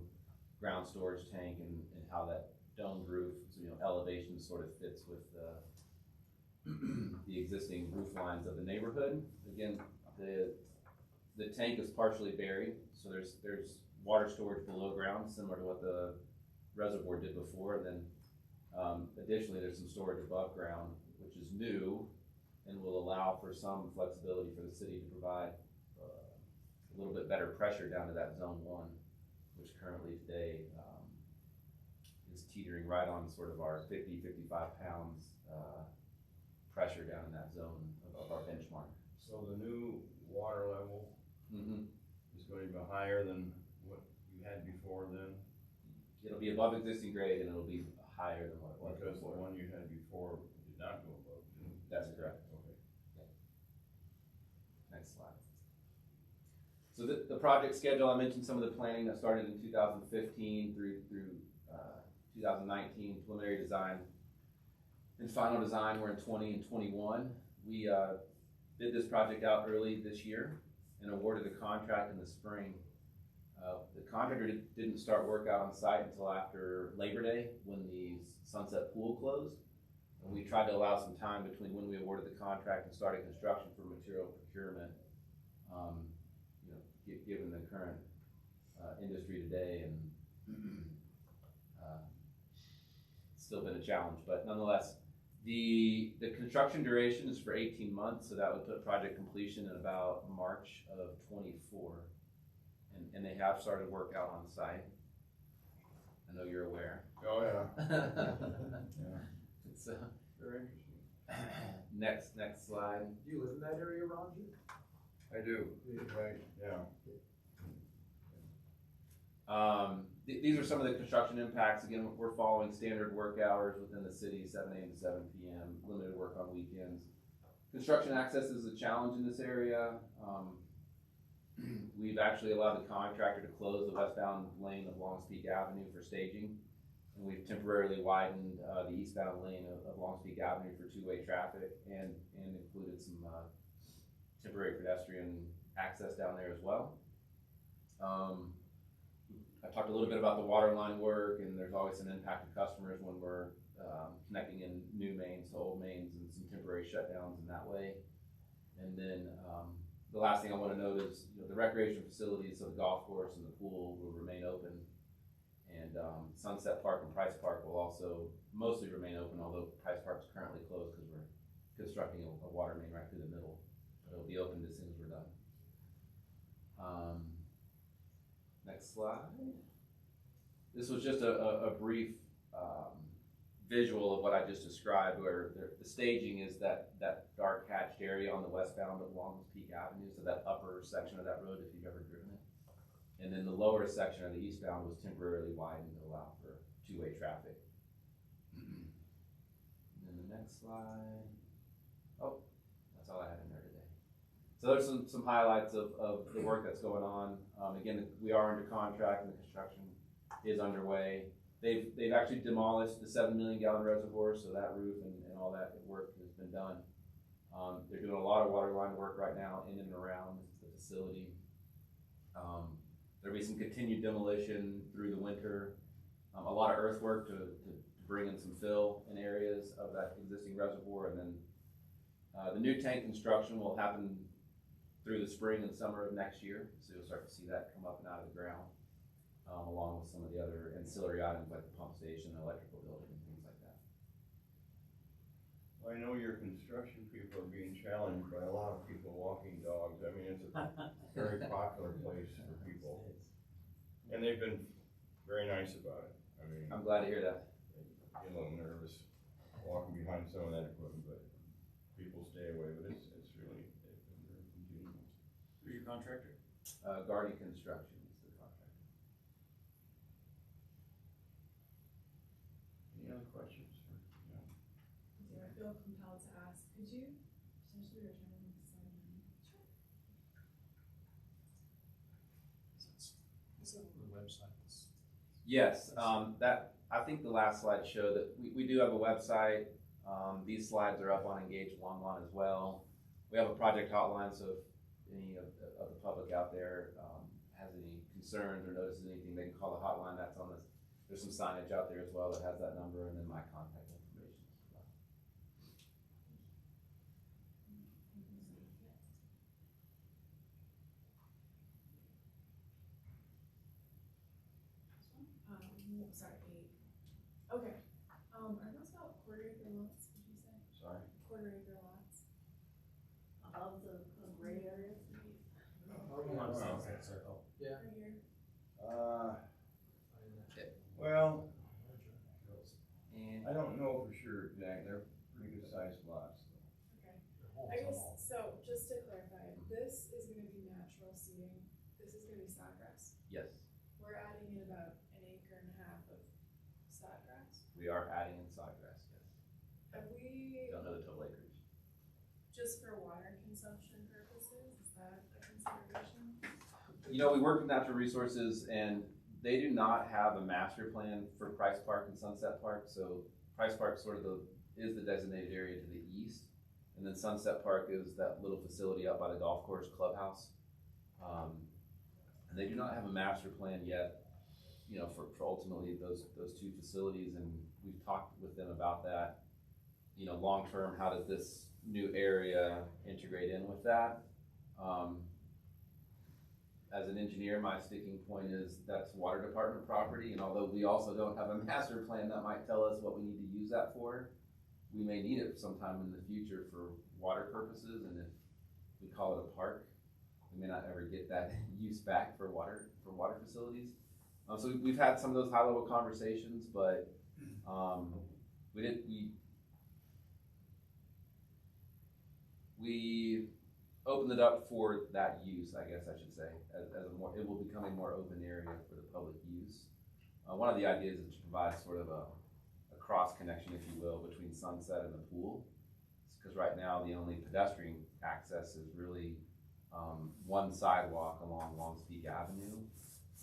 ground storage tank, and how that domed roof, so, elevation sort of fits with the existing roof lines of the neighborhood. Again, the tank is partially buried, so there's water storage below ground, similar to what the reservoir did before. And then additionally, there's some storage above ground, which is new and will allow for some flexibility for the city to provide a little bit better pressure down to that zone 1, which currently today is teetering right on sort of our 50-55 pounds pressure down in that zone of our benchmark. So the new water level Mm-hmm. is It's going to be higher than what you had before then? It'll be above existing grade and it'll be higher than what it was Because the before. one you had before did not go above. didn't it? That's correct. Okay. Next slide. So the project schedule, I mentioned some of the planning that started in 2015 through 2019, preliminary design and final design were in 20 and 21. We did this project out early this year and awarded the contract in the spring. The contractor didn't start work out on site until after Labor Day when the Sunset Pool closed. And we tried to allow some time between when we awarded the contract and started construction for material procurement. Given the current industry today, and it's still been a challenge, but nonetheless, the construction duration is for 18 months, so that would put project completion in about March of 24, and they have started work out on site. I know you're aware. Oh, yeah. Yeah. It's, Very interesting. next slide. Do you live in that area, Roger? I do, right, yeah. These are some of the construction impacts. Again, we're following standard work hours within the city, 7 a.m. to 7 p.m., limited work on weekends. Construction access is a challenge in this area. We've actually allowed the contractor to close the westbound lane of Longs Peak Avenue for staging. And we've temporarily widened the eastbound lane of Longs Peak Avenue for two-way traffic and included some temporary pedestrian access down there as well. I talked a little bit about the water line work, and there's always some impact to customers when we're connecting in new mains to old mains and some temporary shutdowns in that way. And then the last thing I want to note is the recreation facilities, so the golf course and the pool will remain open. And Sunset Park and Price Park will also mostly remain open, although Price Park is currently closed because we're constructing a water main right through the middle. But it'll be opened as soon as we're done. Next slide. This was just a brief visual of what I just described, where the staging is that dark hatched area on the westbound of Longs Peak Avenue, so that upper section of that road if you've ever driven it. And then the lower section of the eastbound was temporarily widened to allow for two-way traffic. And then the next slide. Oh, that's all I had in there today. So there's some highlights of the work that's going on. Again, we are under contract and the construction is underway. They've actually demolished the 7 million gallon reservoir, so that roof and all that work has been done. They're doing a lot of water line work right now in and around the facility. There'll be some continued demolition through the winter. A lot of earthwork to bring in some fill in areas of that existing reservoir, and then the new tank construction will happen through the spring and summer of next year, so you'll start to see that come up and out of the ground, along with some of the other ancillary items like the pump station, electrical building, and things like that. Well, I know your construction people are being challenged by a lot of people walking dogs. I mean, it's a very popular place for people. And they've been very nice about it. I mean, I'm glad to hear that. they get a little nervous walking behind some of that equipment, but people stay away. But it's really, they've been very congenial. Who's your contractor? Guardy Construction is the contractor. Any other questions? I feel compelled to ask, could you potentially return to slide 9? Is that on the website? Yes, I think the last slide showed that we do have a website. These slides are up on Engage Longmont as well. We have a project hotline, so if any of the public out there has any concerns or notices anything, they can call the hotline. That's on this. There's some signage out there as well that has that number, and then my contact information as well. Sorry, 8. Okay. Are those about quarter acre lots, would you say? Sorry. Quarter acre lots? Above the gray area? Sunset Circle. Yeah. Right here? Well, And I don't know for sure exactly. They're pretty good sized lots. Okay. I guess, so just to clarify, this is gonna be natural seating, this is gonna be sawgrass? Yes, We're adding in about an acre and a half of sawgrass. we are adding in sawgrass, yes. Have we, Don't know the total acreage. just for water consumption purposes, is that a consideration? You know, we work with natural resources and they do not have a master plan for Price Park and Sunset Park. So Price Park sort of is the designated area to the east. And then Sunset Park is that little facility out by the golf course clubhouse. And they do not have a master plan yet, you know, for ultimately those two facilities. And we've talked with them about that. You know, long term, how does this new area integrate in with that? As an engineer, my sticking point is that's water department property, and although we also don't have a master plan that might tell us what we need to use that for, we may need it sometime in the future for water purposes, and if we call it a park, we may not ever get that use back for water facilities. So we've had some of those high level conversations, but we opened it up for that use, I guess I should say, as it will become a more open area for the public use. One of the ideas is to provide sort of a cross connection, if you will, between Sunset and the pool. Because right now the only pedestrian access is really one sidewalk along Longs Peak Avenue.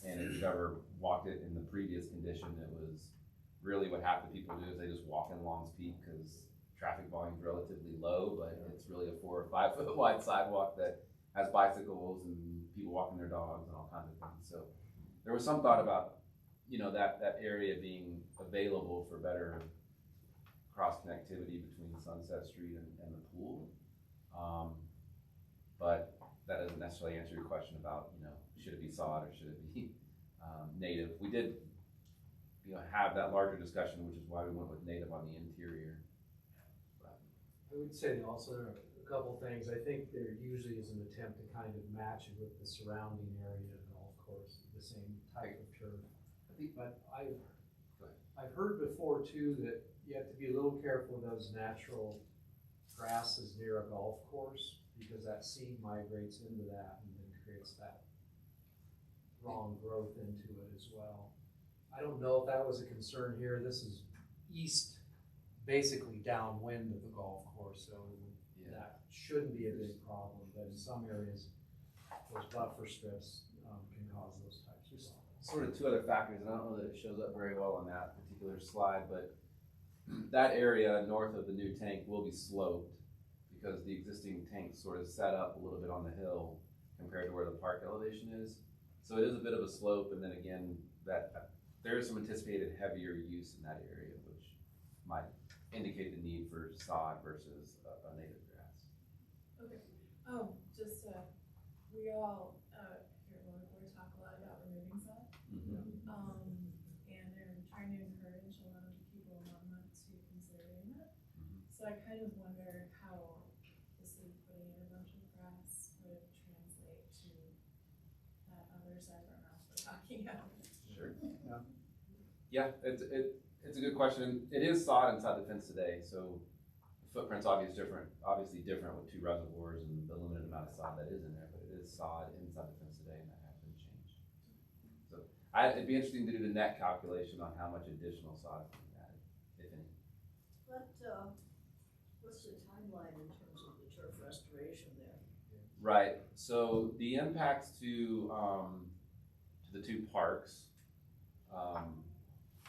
And if you've ever walked it in the previous condition, it was really what half the people do is they just walk in Longs Peak because traffic volume is relatively low, but it's really a 4 or 5 foot wide sidewalk that has bicycles and people walking their dogs and all kinds of things. So there was some thought about, you know, that area being available for better cross connectivity between Sunset Street and the pool. But that doesn't necessarily answer your question about, you know, should it be sod or should it be native? We did, you know, have that larger discussion, which is why we went with native on the interior. I would say also there are a couple things. I think there usually is an attempt to kind of match it with the surrounding area of the golf course, the same type of turf. But I've heard before too that you have to be a little careful of those natural grasses near a golf course because that seed migrates into that and then creates that wrong growth into it as well. I don't know if that was a concern here. This is east, basically downwind of the golf course, so that shouldn't be a big problem, but in some areas, those buffer strips can cause those types of problems. Sort of two other factors, and I don't know that it shows up very well on that particular slide, but that area north of the new tank will be sloped because the existing tank sort of set up a little bit on the hill compared to where the park elevation is. So it is a bit of a slope, and then again, that there is some anticipated heavier use in that area, which might indicate the need for sod versus a native grass. Okay, we all, here at Longmont talk a lot about removing sod. Mm-hmm. And they're trying to encourage a lot of the people in Longmont to consider doing that. Mm-hmm. So I kind of wonder how the city putting in a bunch of grass would translate to that other side of our mouth we're talking about. Sure. Yeah, it's a good question. It is sod inside the fence today, so the footprint's obviously different with 2 reservoirs and the limited amount of sod that is in there, but it is sod inside the fence today, and that has been changed. So it'd be interesting to do the net calculation on how much additional sod is being added, if any. But, what's the timeline in terms of the turf restoration there? Right. So the impacts to the 2 parks.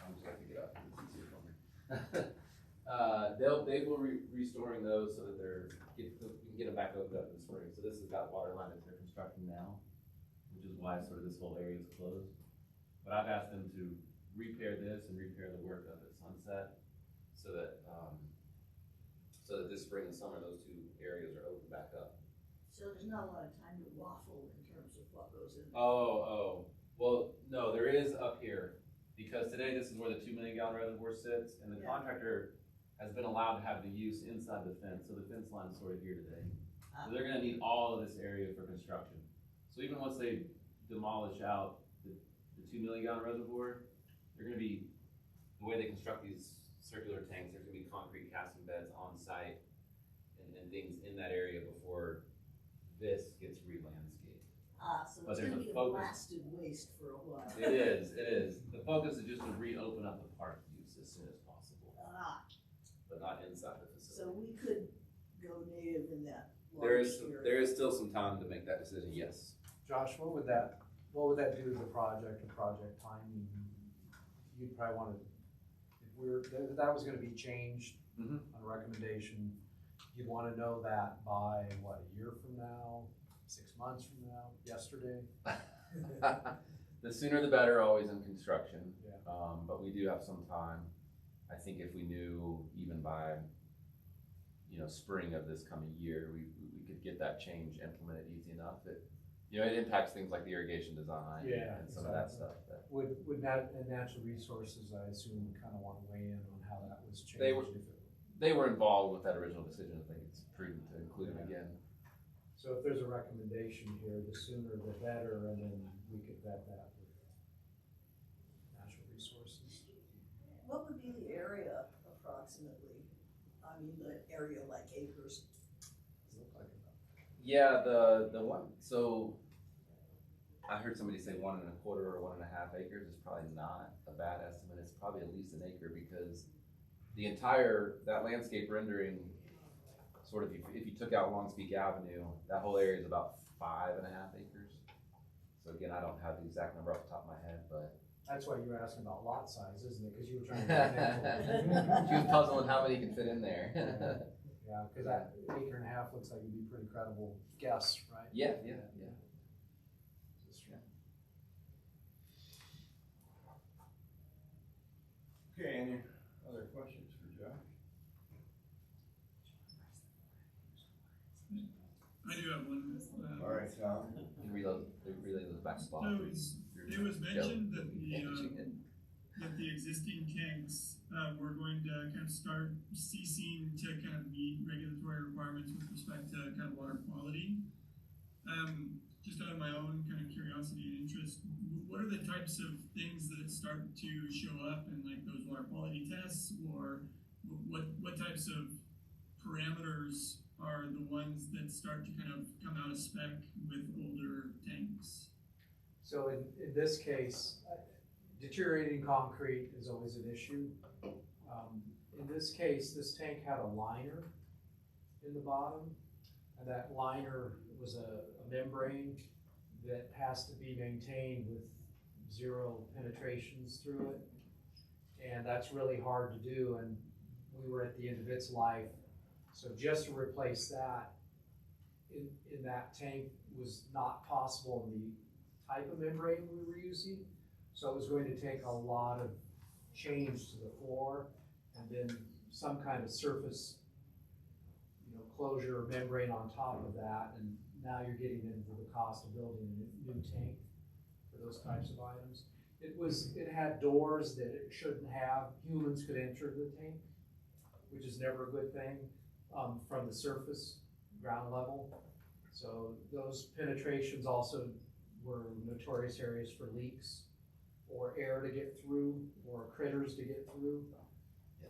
I'm just gonna pick it up. It's easier for me. They will restoring those so that we can get them back opened up in the spring. So this has got water line that they're constructing now, which is why sort of this whole area is closed. But I've asked them to repair this and repair the work up at Sunset, so that this spring and summer those 2 areas are opened back up. So there's not a lot of time to waffle in terms of what goes in. Well, no, there is up here, because today this is where the 2 million gallon reservoir sits, and the contractor has been allowed to have the use inside the fence, so the fence line's sort of here today. So they're gonna need all of this area for construction. So even once they demolish out the 2 million gallon reservoir, they're gonna be, the way they construct these circular tanks, there's gonna be concrete casting beds on site and things in that area before this gets re-landscaped. So But it's there's gonna a be a focus. blasted waste for a while. It is. The focus is just to reopen up the park use as soon as possible, but not inside the So facility. we could go native in that There large is, area. there is still some time to make that decision, yes. Josh, what would that do to the project and project timing? You'd probably wanna, if that was gonna be changed Mhm. on recommendation, you'd wanna know that by, what, a year from now, 6 months from now, yesterday? The sooner the better, always in construction. Yeah. But we do have some time. I think if we knew even by, spring of this coming year, we could get that change implemented easy enough. It impacts things like the irrigation design Yeah, and some of that exactly. stuff. That Would natural resources, I assume, kinda wanna weigh in on how that was changed? They were- if it- they were involved with that original decision. I think it's prudent to include them again. So if there's a recommendation here, the sooner the better, and then we could vet that with natural resources. What would be the area approximately? I mean, the area like acres. Look like about Yeah, the one, so I heard somebody say 1.25 or 1.5 acres is probably not a bad estimate. It's probably at least an acre because that landscape rendering, sort of, if you took out Longspeak Avenue, that whole area is about 5.5 acres. So again, I don't have the exact number off the top of my head, but That's why you were asking about lot size, isn't it? Cause you were trying to. she was puzzling how many can fit in there. Yeah, cause that acre and a half looks like it'd be pretty credible guess, right? Yeah. Okay, any other questions for Josh? I do have one. All right, Tom. You can relay those back to Bob. So it was mentioned that the existing tanks, were going to kind of start ceasing to kind of meet regulatory requirements with respect to kind of water quality. Just out of my own kind of curiosity and interest, what are the types of things that start to show up in like those water quality tests, or what types of parameters are the ones that start to kind of come out of spec with older tanks? So in this case, deteriorating concrete is always an issue. In this case, this tank had a liner in the bottom, and that liner was a membrane that has to be maintained with 0 penetrations through it. And that's really hard to do, and we were at the end of its life. So just to replace that in that tank was not possible in the type of membrane we were using. So it was going to take a lot of change to the floor, and then some kind of surface, closure or membrane on top of that, and now you're getting into the cost of building a new tank for those types of items. It had doors that it shouldn't have. Humans could enter the tank, which is never a good thing, from the surface, ground level. So those penetrations also were notorious areas for leaks, or air to get through, or critters to get through. Yeah.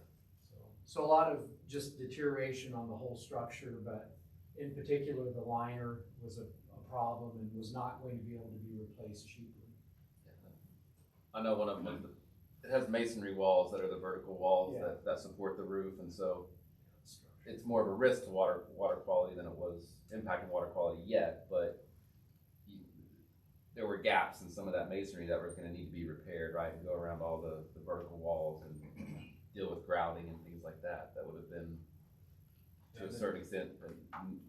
So a lot of just deterioration on the whole structure, but in particular, the liner was a problem and was not going to be able to be replaced cheaply. I know one of them, it has masonry walls that are the vertical walls Yeah. that support the roof, and so it's more of a risk to water quality than it was impacting water quality yet, but there were gaps in some of that masonry that was gonna need to be repaired, right, and go around all the vertical walls and deal with grouting and things like that. That would have been, to a certain extent,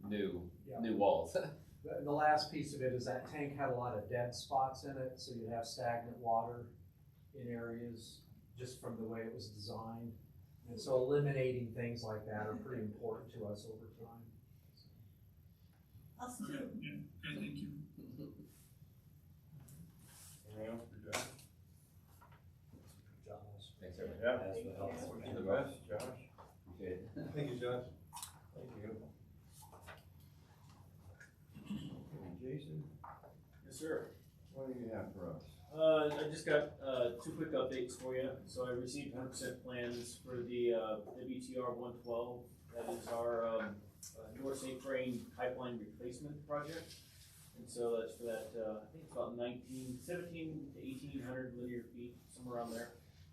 new walls. The last piece of it is that tank had a lot of dead spots in it, so you'd have stagnant water in areas just from the way it was designed. And so eliminating things like that are pretty important to us over time. Us Okay, too. yeah, okay, thank you. Anything else for Josh? Thanks, everybody. Yeah. Thank you. Wish you the best, Josh. Appreciate it. Thank you, Josh. Thank you. Jason? Yes, sir. What do you have for us? I just got, 2 quick updates for you. So I received 100% plans for the, WTR 112. That is our, North St. Crane pipeline replacement project. And so that's for that, I think it's about 17 to 1800 linear feet, somewhere around there,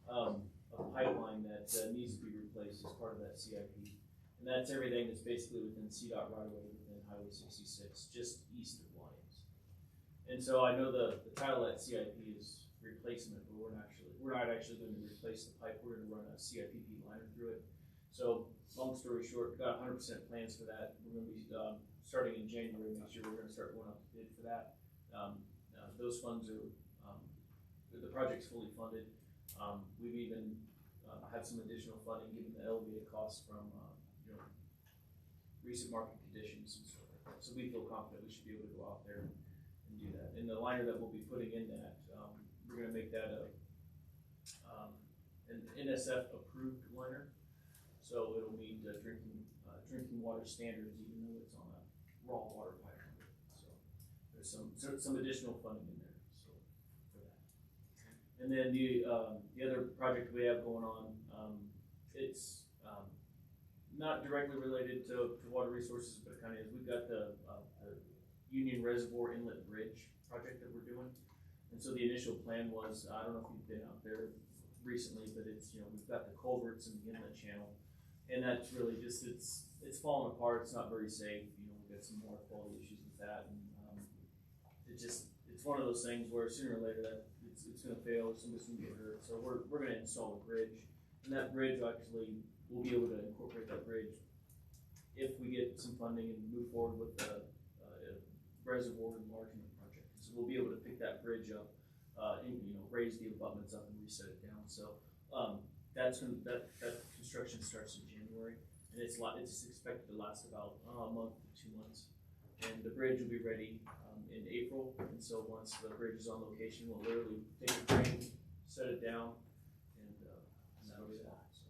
of pipeline that needs to be replaced as part of that CIP. And that's everything that's basically within CDOT right away within Highway 66, just east of Lyons. And so I know the title of that CIP is replacement, but we're not actually going to replace the pipe. We're going to run a CIPP liner through it. So long story short, got 100% plans for that. We're going to be starting in January next year. We're going to start going out to bid for that. Those funds are the project's fully funded. We've even had some additional funding given the elevated costs from recent market conditions and stuff like that. So we feel confident we should be able to go out there and do that. And the liner that we'll be putting in that, we're going to make that an NSF approved liner. So it'll meet drinking water standards, even though it's on a raw water pipeline. So there's some additional funding in there. So for that. And then the other project we have going on, it's not directly related to water resources, but it kind of is. We've got the Union Reservoir Inlet Bridge project that we're doing. And so the initial plan was, I don't know if you've been out there recently, but it's, we've got the culverts and the inlet channel. And that's really just, it's falling apart. It's not very safe. We've got some water quality issues with that. And it's one of those things where sooner or later that it's going to fail, somebody's going to get hurt. So we're going to install a bridge. And that bridge actually, we'll be able to incorporate that bridge if we get some funding and move forward with the reservoir enlargement project. So we'll be able to pick that bridge up, and raise the abutments up and reset it down. So that construction starts in January, and it's expected to last about a month to 2 months. And the bridge will be ready in April. And so once the bridge is on location, we'll literally take a crane, set it down, and that'll be that. So.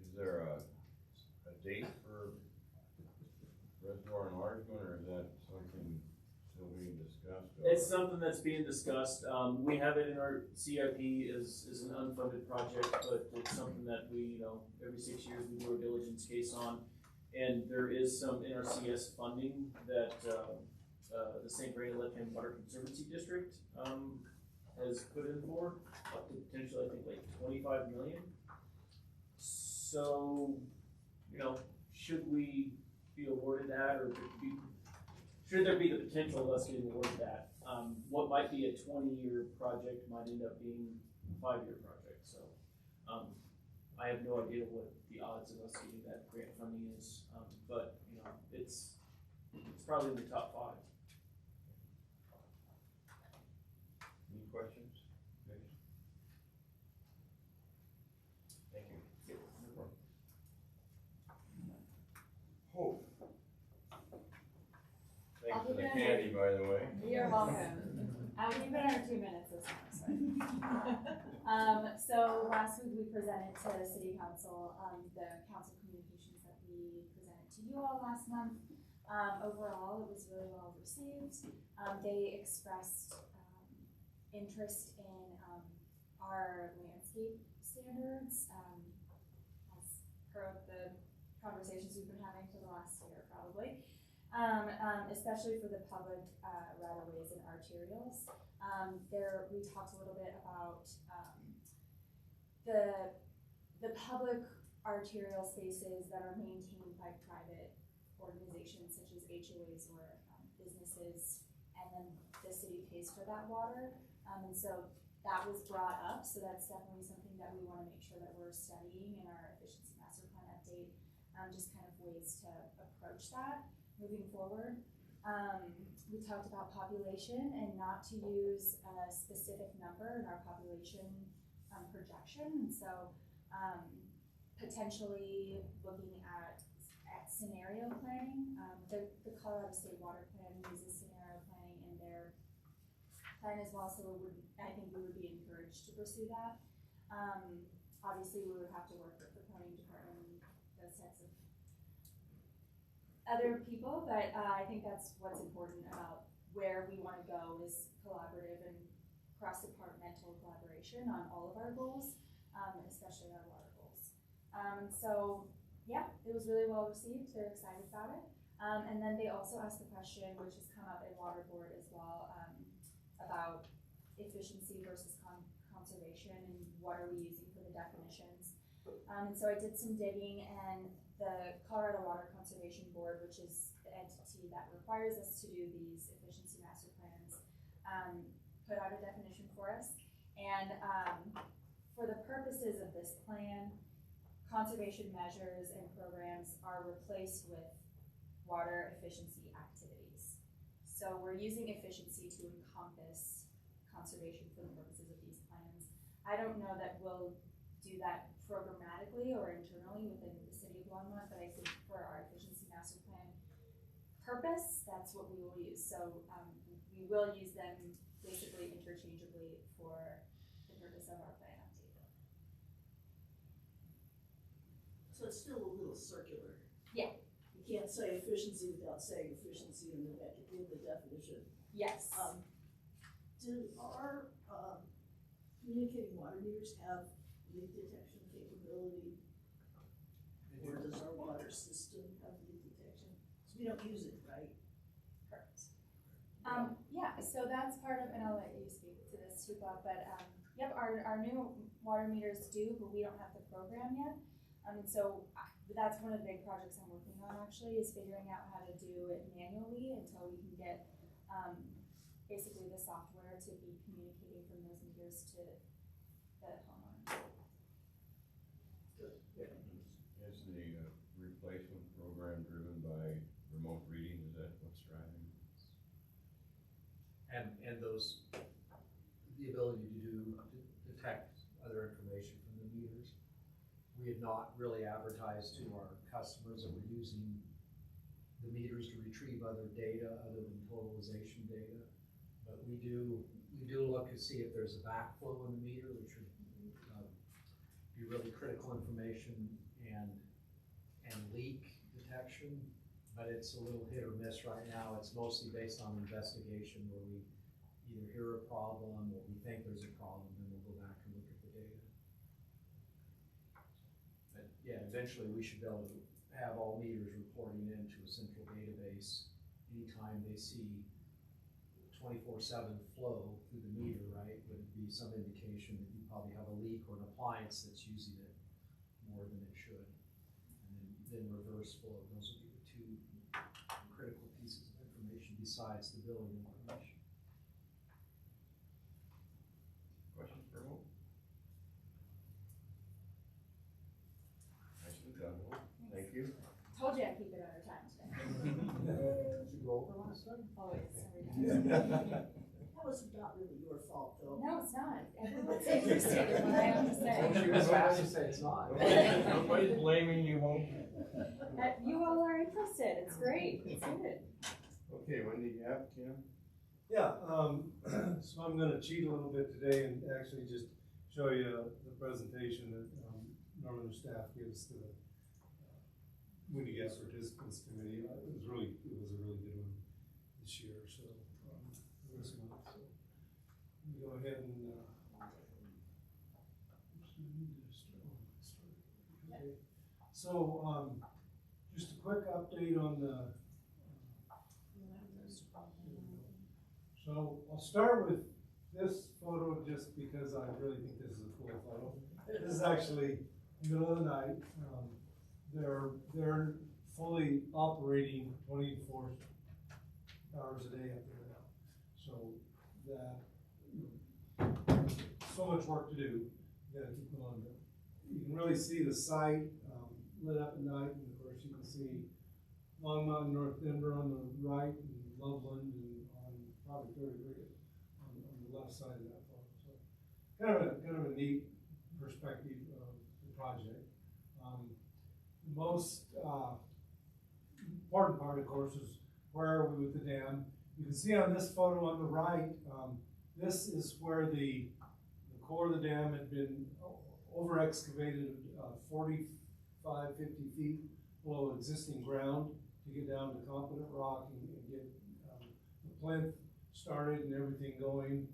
Is there a date for reservoir enlargement, or is that something still being discussed? It's something that's being discussed. We have it in our CIP as an unfunded project, but it's something that we, every 6 years we do a diligence case on. And there is some NRCS funding that the St. Bernard Left-Hand Water Conservancy District has put in for, up to potentially, I think, like 25 million. So, should we be awarded that, or should there be the potential of us getting awarded that? What might be a 20-year project might end up being a 5-year project. So I have no idea what the odds of us getting that grant funding is, but it's probably in the top 5. Any questions? Thank you. Hope. Thanks for the candy, by the way. You're welcome. I'll keep it under 2 minutes this time. So last week we presented to the City Council the council communications that we presented to you all last month. Overall, it was really well received. They expressed interest in our landscape standards, as per the conversations we've been having for the last year, probably. Especially for the public right-of-ways and arterials. We talked a little bit about the public arterial spaces that are maintained by private organizations such as HOAs or businesses, and then the city pays for that water. And so that was brought up, so that's definitely something that we want to make sure that we're studying in our efficiency master plan update, just kind of ways to approach that moving forward. We talked about population and not to use a specific number in our population projection. And so potentially looking at scenario planning. The Colorado State Water Plan uses scenario planning in their plan as well, so I think we would be encouraged to pursue that. Obviously, we would have to work with the planning department and those types of other people, but I think that's what's important about where we want to go is collaborative and cross-departmental collaboration on all of our goals, especially our water goals. So yeah, it was really well received. They're excited about it. And then they also asked the question, which has come up in water board as well, about efficiency versus conservation and what are we using for the definitions. And so I did some digging, and the Colorado Water Conservation Board, which is the entity that requires us to do these efficiency master plans, put out a definition for us. And for the purposes of this plan, conservation measures and programs are replaced with water efficiency activities. So we're using efficiency to encompass conservation for the purposes of these plans. I don't know that we'll do that programmatically or internally within the city of Longmont, but I think for our efficiency master plan purpose, that's what we will use. So we will use them basically interchangeably for the purpose of our plan update. So it's still a little circular. Yeah. You can't say efficiency without saying efficiency in the definition. Yes. Do our communicating water meters have leak detection capability? Or does our water system have leak detection? So we don't use it, right? Correct. Yeah, so that's part of, and I'll let you speak to this too, Bob, but yep, our new water meters do, but we don't have the program yet. So that's one of the big projects I'm working on actually, is figuring out how to do it manually until we can get basically the software to be communicating from those meters to the homeowner. Is the replacement program driven by remote reading? Is that what's driving? And those, the ability to detect other information from the meters. We had not really advertised to our customers that we're using the meters to retrieve other data other than totalization data. But we do look to see if there's a backflow in the meter, which would be really critical information, and leak detection. But it's a little hit or miss right now. It's mostly based on investigation where we either hear a problem or we think there's a problem, and we'll go back and look at the data. But yeah, eventually we should be able to have all meters reporting into a central database anytime they see 24/7 flow through the meter, right? Would be some indication that you probably have a leak or an appliance that's using it more than it should. And then reverse flow. Those would be the two critical pieces of information besides the billing information. Questions for Hope? Nicely done, Hope. Thank you. Told you I'd keep it under time today. Did you go over last time? Always, every time. That was not really your fault, though. No, it's not. Everyone's interested in what I have to say. She was fast to say it's not. Nobody's blaming you, Hope. You all are interested. It's great. It's good. Okay, Wendy, you have, Kim? Yeah, so I'm gonna cheat a little bit today and actually just show you the presentation that Northern staff gives to the Windy Gas Participants Committee. It was a really good one this year, so this month. So let me go ahead and so just a quick update on the so I'll start with this photo just because I really think this is a cool photo. This is actually middle of the night. They're fully operating 24 hours a day up there now. So that so much work to do. You gotta keep going. You can really see the site lit up at night, and of course you can see Longmont and North Denver on the right, and Loveland, and on probably Third Grade on the left side of that photo. So kind of a neat perspective of the project. The most important part, of course, is where are we with the dam. You can see on this photo on the right, this is where the core of the dam had been over excavated 45, 50 feet below existing ground to get down to competent rock and get the plinth started and everything going.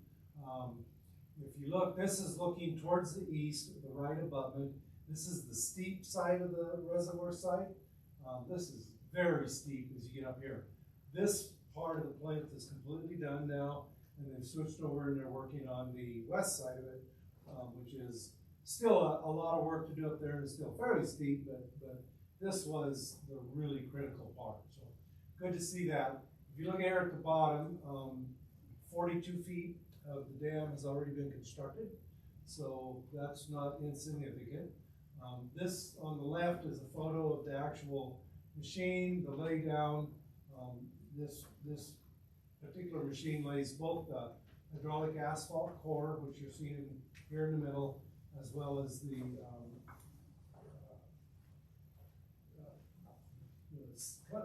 If you look, this is looking towards the east, the right abutment. This is the steep side of the reservoir site. This is very steep as you get up here. This part of the plinth is completely done now, and they've switched over and they're working on the west side of it, which is still a lot of work to do up there, and it's still fairly steep, but this was the really critical part. So good to see that. If you look here at the bottom, 42 feet of the dam has already been constructed, so that's not insignificant. This on the left is a photo of the actual machine, the laydown. This particular machine lays both the hydraulic asphalt core, which you're seeing here in the middle, as well as the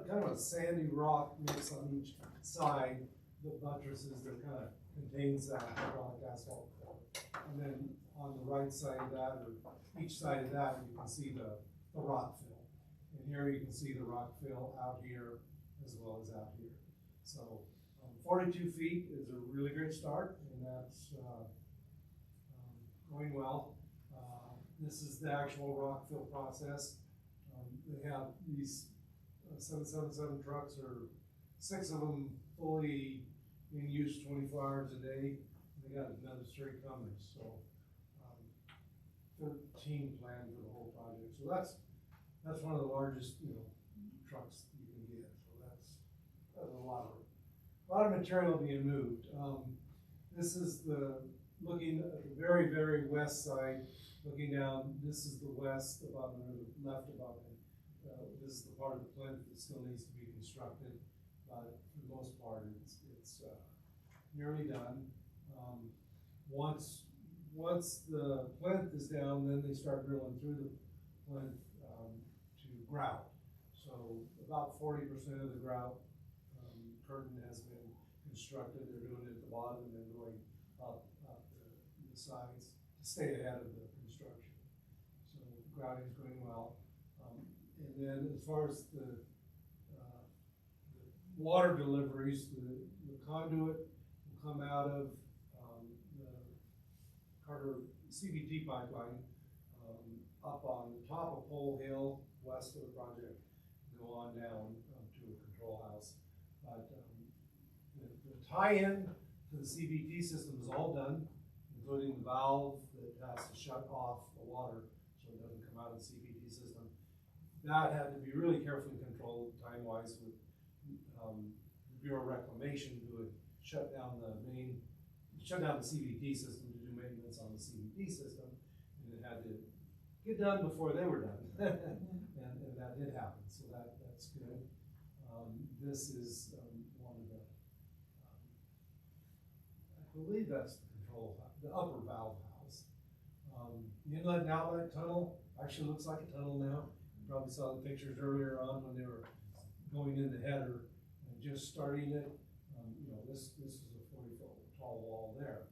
kind of a sandy rock mix on each side, the buttresses that kind of contains that hydraulic asphalt core. And then on the right side of that, or each side of that, you can see the rock fill. And here you can see the rock fill out here as well as out here. So 42 feet is a really great start, and that's going well. This is the actual rock fill process. They have these 777 trucks, or 6 of them fully in use 24 hours a day. They got another straight coming, so 13 planned for the whole project. So that's one of the largest, trucks you can get. So that's a lot of material being moved. This is looking at the very, very west side, looking down. This is the west abutment, or the left abutment. This is the part of the plinth that still needs to be constructed, but for the most part, it's nearly done. Once the plinth is down, then they start drilling through the plinth to grout. So about 40% of the grout curtain has been constructed. They're doing it at the bottom and then going up the sides to stay ahead of the construction. So grouting is going well. And then as far as the water deliveries, the conduit will come out of the Carter CBT pipeline up on the top of Pole Hill, west of the project, go on down to a control house. But the tie-in to the CBT system is all done, including the valve that has to shut off the water so it doesn't come out of the CBT system. That had to be really carefully controlled time-wise with the Bureau of Reclamation, who had shut down the CBT system to do maintenance on the CBT system, and it had to get done before they were done, and that did happen. So that's good. This is one of the, I believe that's the upper valve house. The inlet and outlet tunnel actually looks like a tunnel now. You probably saw the pictures earlier on when they were going in the header and just starting it. This is a 40-foot tall wall there.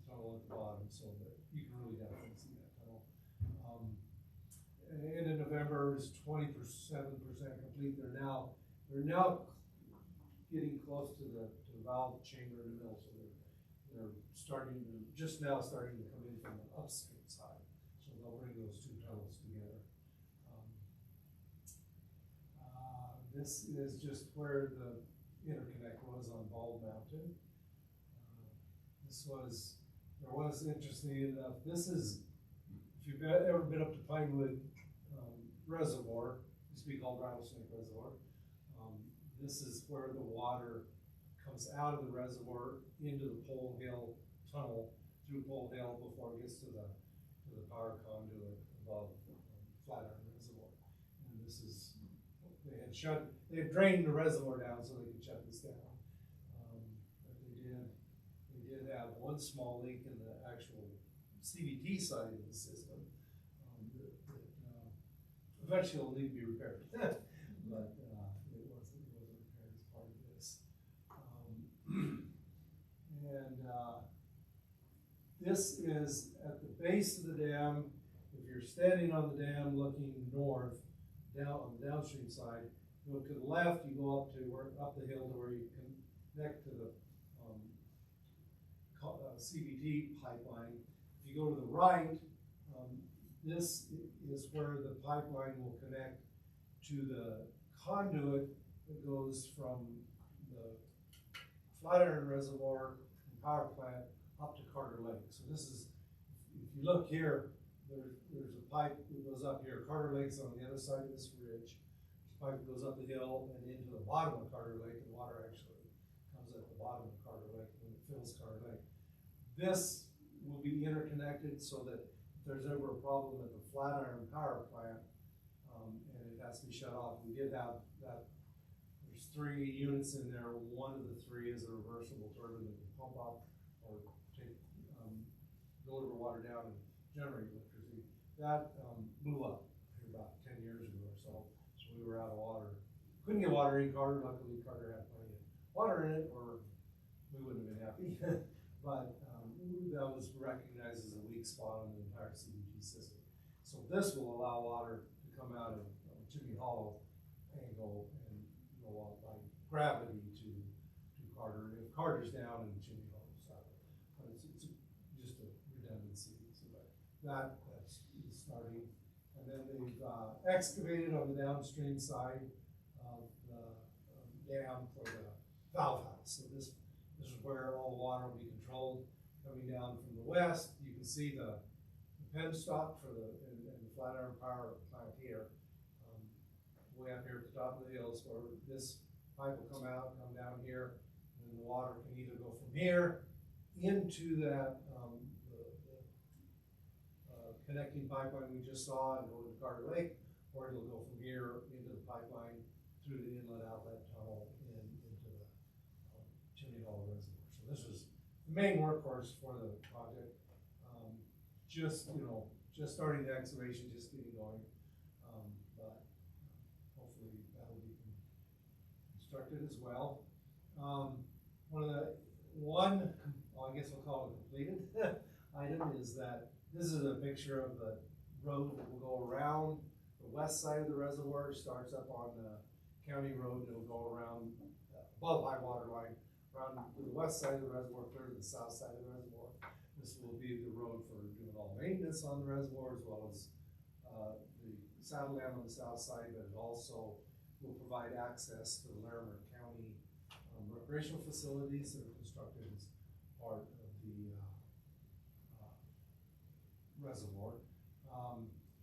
Tunnel at the bottom, so that you can really definitely see that tunnel. And end of November is 27% complete. They're now getting close to the valve chamber in the middle, so they're just now starting to come in from the upstream side. So they'll bring those two tunnels together. This is just where the interconnect was on Bald Mountain. There was, interesting enough, this is, if you've ever been up to Pinewood Reservoir, used to be called Rattlesnake Reservoir. This is where the water comes out of the reservoir into the Pole Hill tunnel through Pole Hill before it gets to the power conduit above Flatiron Reservoir. And this is, they had drained the reservoir down so they could shut this down. But they did have one small leak in the actual CBT side of the system that eventually will need to be repaired. But it wasn't repaired as part of this. This is at the base of the dam. If you're standing on the dam looking north, down on the downstream side, you go to the left, you go up the hill to where you connect to the CBT pipeline. If you go to the right, this is where the pipeline will connect to the conduit that goes from the Flatiron Reservoir and power plant up to Carter Lake. So this is, if you look here, there's a pipe that goes up here. Carter Lake's on the other side of this ridge. This pipe goes up the hill and into the bottom of Carter Lake, and water actually comes at the bottom of Carter Lake when it fills Carter Lake. This will be interconnected so that if there's ever a problem at the Flatiron power plant, and it has to be shut off, we did have that. There's 3 units in there. One of the 3 is a reversible turbine that can pump up or take, deliver water down and generate electricity. That blew up about 10 years ago or so. So we were out of water. Couldn't get water in Carter. Luckily, Carter had plenty of water in it, or we wouldn't have been happy. But that was recognized as a weak spot on the entire CDG system. So this will allow water to come out of Chimney Hollow and go up by gravity to Carter. And if Carter's down, and Chimney Hollow's out. But it's just a redundancy. So that's starting. And then they've excavated on the downstream side of the dam for the valve house. So this is where all the water will be controlled. Coming down from the west, you can see the penstock for the Flatiron power plant here. Way up here at the top of the hills, where this pipe will come out, come down here, and then the water can either go from here into that connecting pipeline we just saw and go to Carter Lake, or it'll go from here into the pipeline through the inlet outlet tunnel into the Chimney Hollow Reservoir. So this is the main workhorse for the project. Just starting the excavation, just getting going. But hopefully that'll be constructed as well. I guess we'll call it a completed item, is that this is a picture of the road that will go around the west side of the reservoir. It starts up on the county road, and it'll go around above high water line, around to the west side of the reservoir, clear to the south side of the reservoir. This will be the road for doing all maintenance on the reservoir, as well as the saddle dam on the south side, but it also will provide access to the Larimer County recreational facilities that are constructed as part of the reservoir.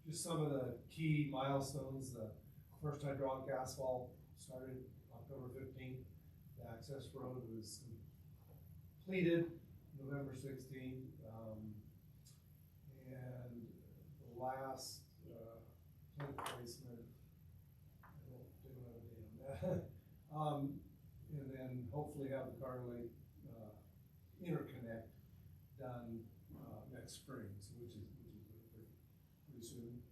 Just some of the key milestones: the first hydraulic asphalt started October 15th. The access road was completed November 16th, and the last tank placement, I don't have a date on that. And then hopefully have the Carter Lake interconnect done next spring, so which is pretty soon.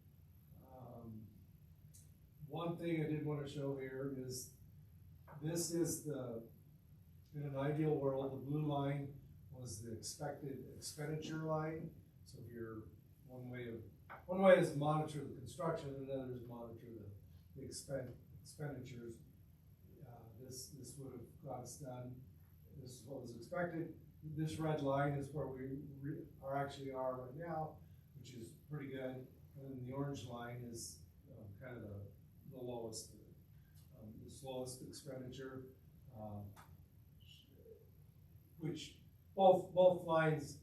One thing I did want to show here is this is in an ideal world, the blue line was the expected expenditure line. So if you're one way is monitor the construction, and another is monitor the expenditures. This would have got us done. This is what was expected. This red line is where we are right now, which is pretty good. And then the orange line is kind of the lowest, the slowest expenditure, which both lines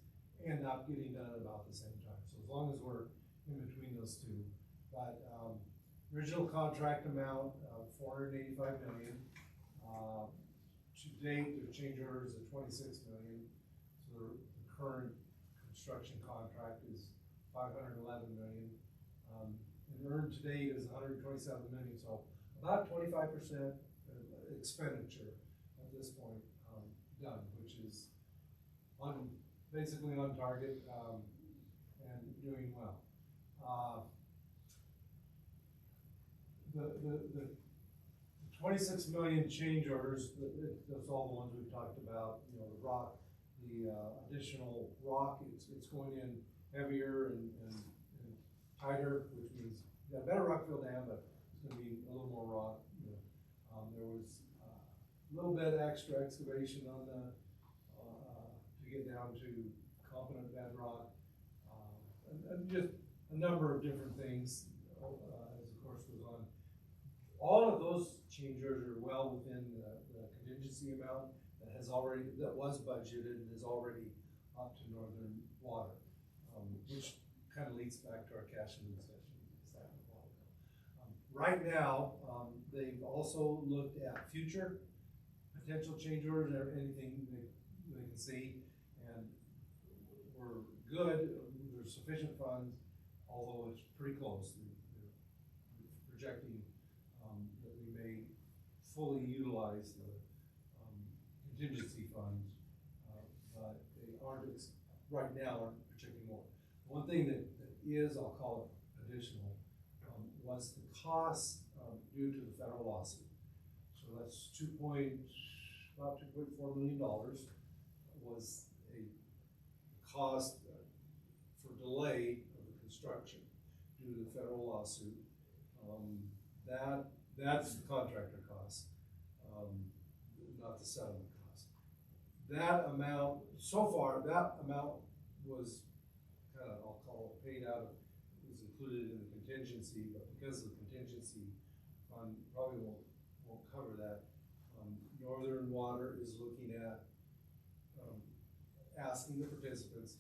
end up getting done at about the same time. So as long as we're in between those two. But original contract amount of $485 million. To date, the change orders of $26 million. So the current construction contract is $511 million. And earned to date is $127 million. So about 25% expenditure at this point done, which is basically on target and doing well. The 26 million change orders, that's all the ones we've talked about. You know, the rock, the additional rock, it's going in heavier and tighter, which means you got a better rock fill dam, but it's going to be a little more rock. You know, there was a little bit extra excavation on the to get down to competent bedrock, and just a number of different things as the course goes on. all of those change orders are well within the contingency amount that was budgeted and is already up to Northern Water. Which kind of leads back to our cash and session. Right now, they've also looked at future potential change orders or anything they can see, and we're good. There's sufficient funds, although it's pretty close. They're projecting that we may fully utilize the contingency funds, but they aren't right now aren't projecting more. One thing that is, I'll call it additional, was the cost due to the federal lawsuit. So that's about $2.4 million was a cost for delay of the construction due to the federal lawsuit. That's the contractor cost, not the settlement cost. That amount, so far, was kind of, I'll call it paid out of, was included in the contingency, but because the contingency fund probably won't cover that. Northern Water is looking at asking the participants,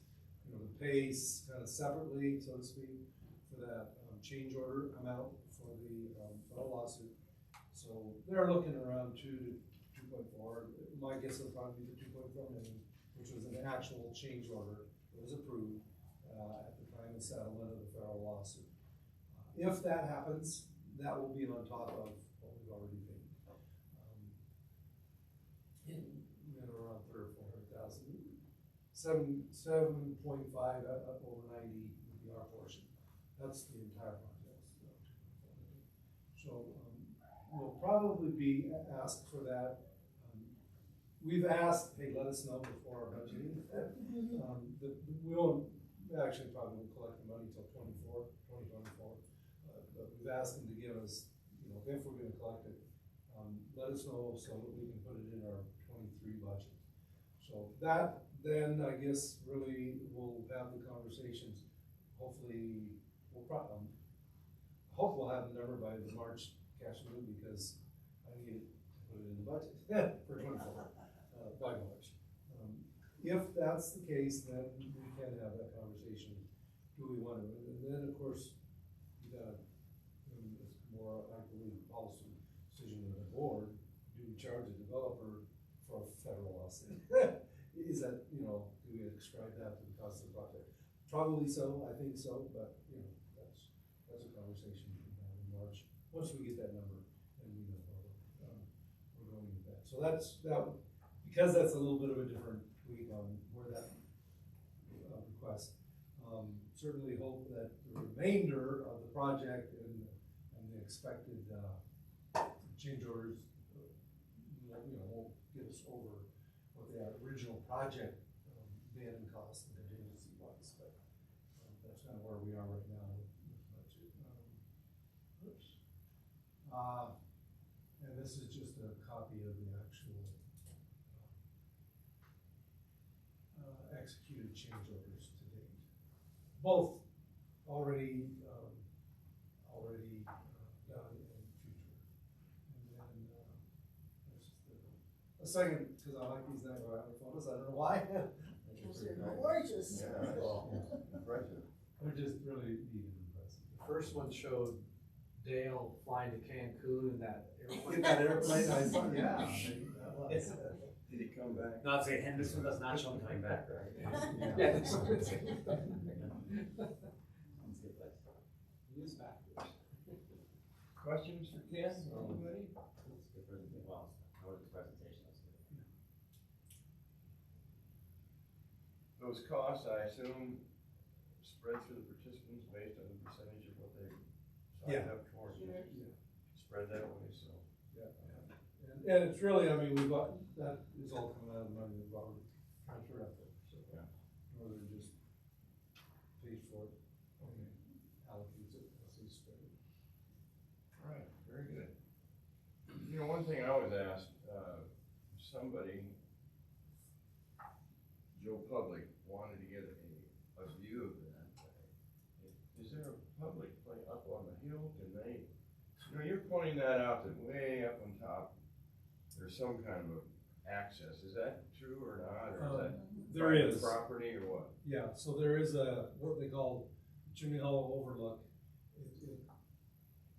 to pay kind of separately, so to speak, for that change order amount for the federal lawsuit. So they're looking around 2 to 2.4. My guess will probably be the 2.4 million, which was an actual change order that was approved at the time of settlement of the federal lawsuit. If that happens, that will be on top of what we've already paid. Around 300,000 or 400,000. 7.5 up over 90 would be our portion. That's the entire project. So we'll probably be asked for that. We've asked, hey, let us know before our budgeting. We won't actually probably won't collect the money till 2024. But we've asked them to give us, if we're going to collect it, let us know so that we can put it in our 23 budget. So that, then I guess really we'll have the conversations. Hopefully, hope we'll have the number by the March cash flow, because I need to put it in the budget for 24 by March. If that's the case, then we can have that conversation. Do we want to? And then, of course, you got it's more, I believe, policy decision of the board. Do we charge a developer for a federal lawsuit? Is that, do we ascribe that to the cost of the project? Probably so, I think so, but, that's a conversation we can have in March. Once we get that number, and we know where we're going with that. So because that's a little bit of a different week on where that request. Certainly hope that the remainder of the project and the expected change orders, won't get us over what the original project bid and cost and contingency was. But that's kind of where we are right now with budget. And this is just a copy of the actual executed change orders to date. Both already done in the future. And then a second, because I like these photos, I don't know why. They're gorgeous. Yeah, impressive. They're just really neat and impressive. The first one showed Dale flying to Cancun in that airplane. I saw, yeah. That was. Did he come back? Not saying Henderson does not show him coming back, right? Yeah. That's a good place. He is back. Questions for Ken? Anybody? That's a good presentation. Well, how was his presentation? That's good. Those costs, I assume, spread through the participants based on the percentage of what they signed up for. Sure. Spread that way, so. Yeah. And it's really, that is all coming out of the money we've already transferred up there, so. Yeah. Rather than just pays for it, allocates it, as they spread it. All right, very good. One thing I always ask, somebody, Joe Public, wanted to get a view of that. Is there a public play up on the hill? Can they, your pointing that out, that way up on top, there's some kind of access, is that true or not, or is that There private is. property or what? Yeah, so there is a, what they call Chimney Hollow overlook.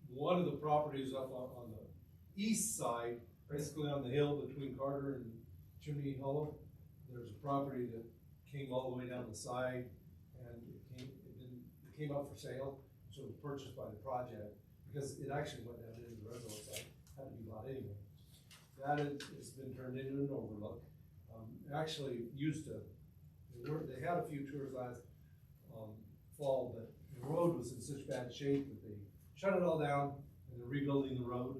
One of the properties up on the east side, basically on the hill between Carter and Chimney Hollow, there's a property that came all the way down the side, and it came up for sale, so it was purchased by the project, because it actually went down into the reservoir site, had to be bought anyway. That has been turned into an overlook. Actually used to, they had a few tours last, fall, but the road was in such bad shape that they shut it all down, and they're rebuilding the road.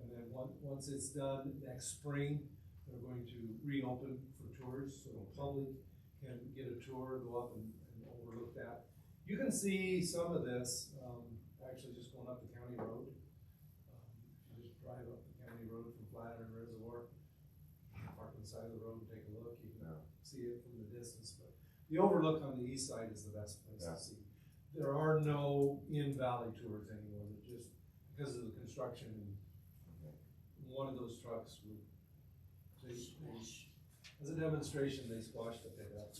And then once it's done next spring, they're going to reopen for tours, so the public can get a tour, go up and overlook that. You can see some of this, actually just going up the county road. You just drive up the county road from Flatiron Reservoir, park on the side of the road and take a look, you can see it from the distance, but the overlook on the east side is the best place to see. There are no in-valley tours anymore, they're just, because of the construction, one of those trucks would, as a demonstration, they squashed the pickup.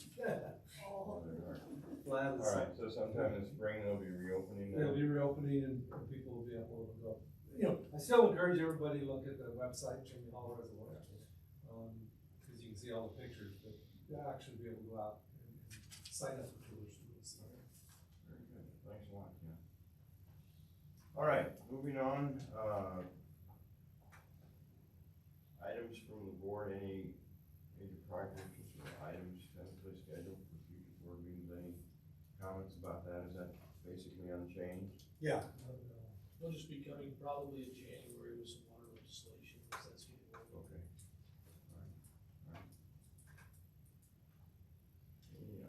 Flat as- Alright, so sometime in the spring they'll be reopening that? They'll be reopening and people will be able to go. You know, I still encourage everybody to look at the website, Chimney Hollow Reservoir, cause you can see all the pictures, but you'll actually be able to go out and sign up for tours. Very good, thanks a lot, Ken. Alright, moving on, items from the board, any major projects or items tentatively scheduled for future board meetings, any comments about that, is that basically unchanged? Yeah. We'll just be coming probably in January with some water legislation, because that's getting old. Okay. Alright.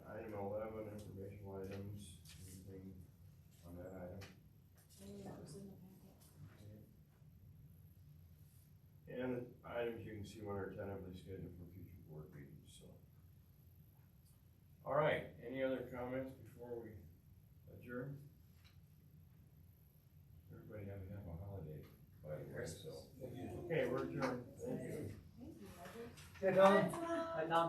Item 11, informational items, anything on that item? That was in the packet. Okay. And items you can see what are tentatively scheduled for future board meetings, so. Alright, any other comments before we adjourn? Everybody have a holiday, by the way, so. Okay, we're adjourned, thank you. Thank you, Roger. Okay, Don? Bye, Tom. Hi, Tom.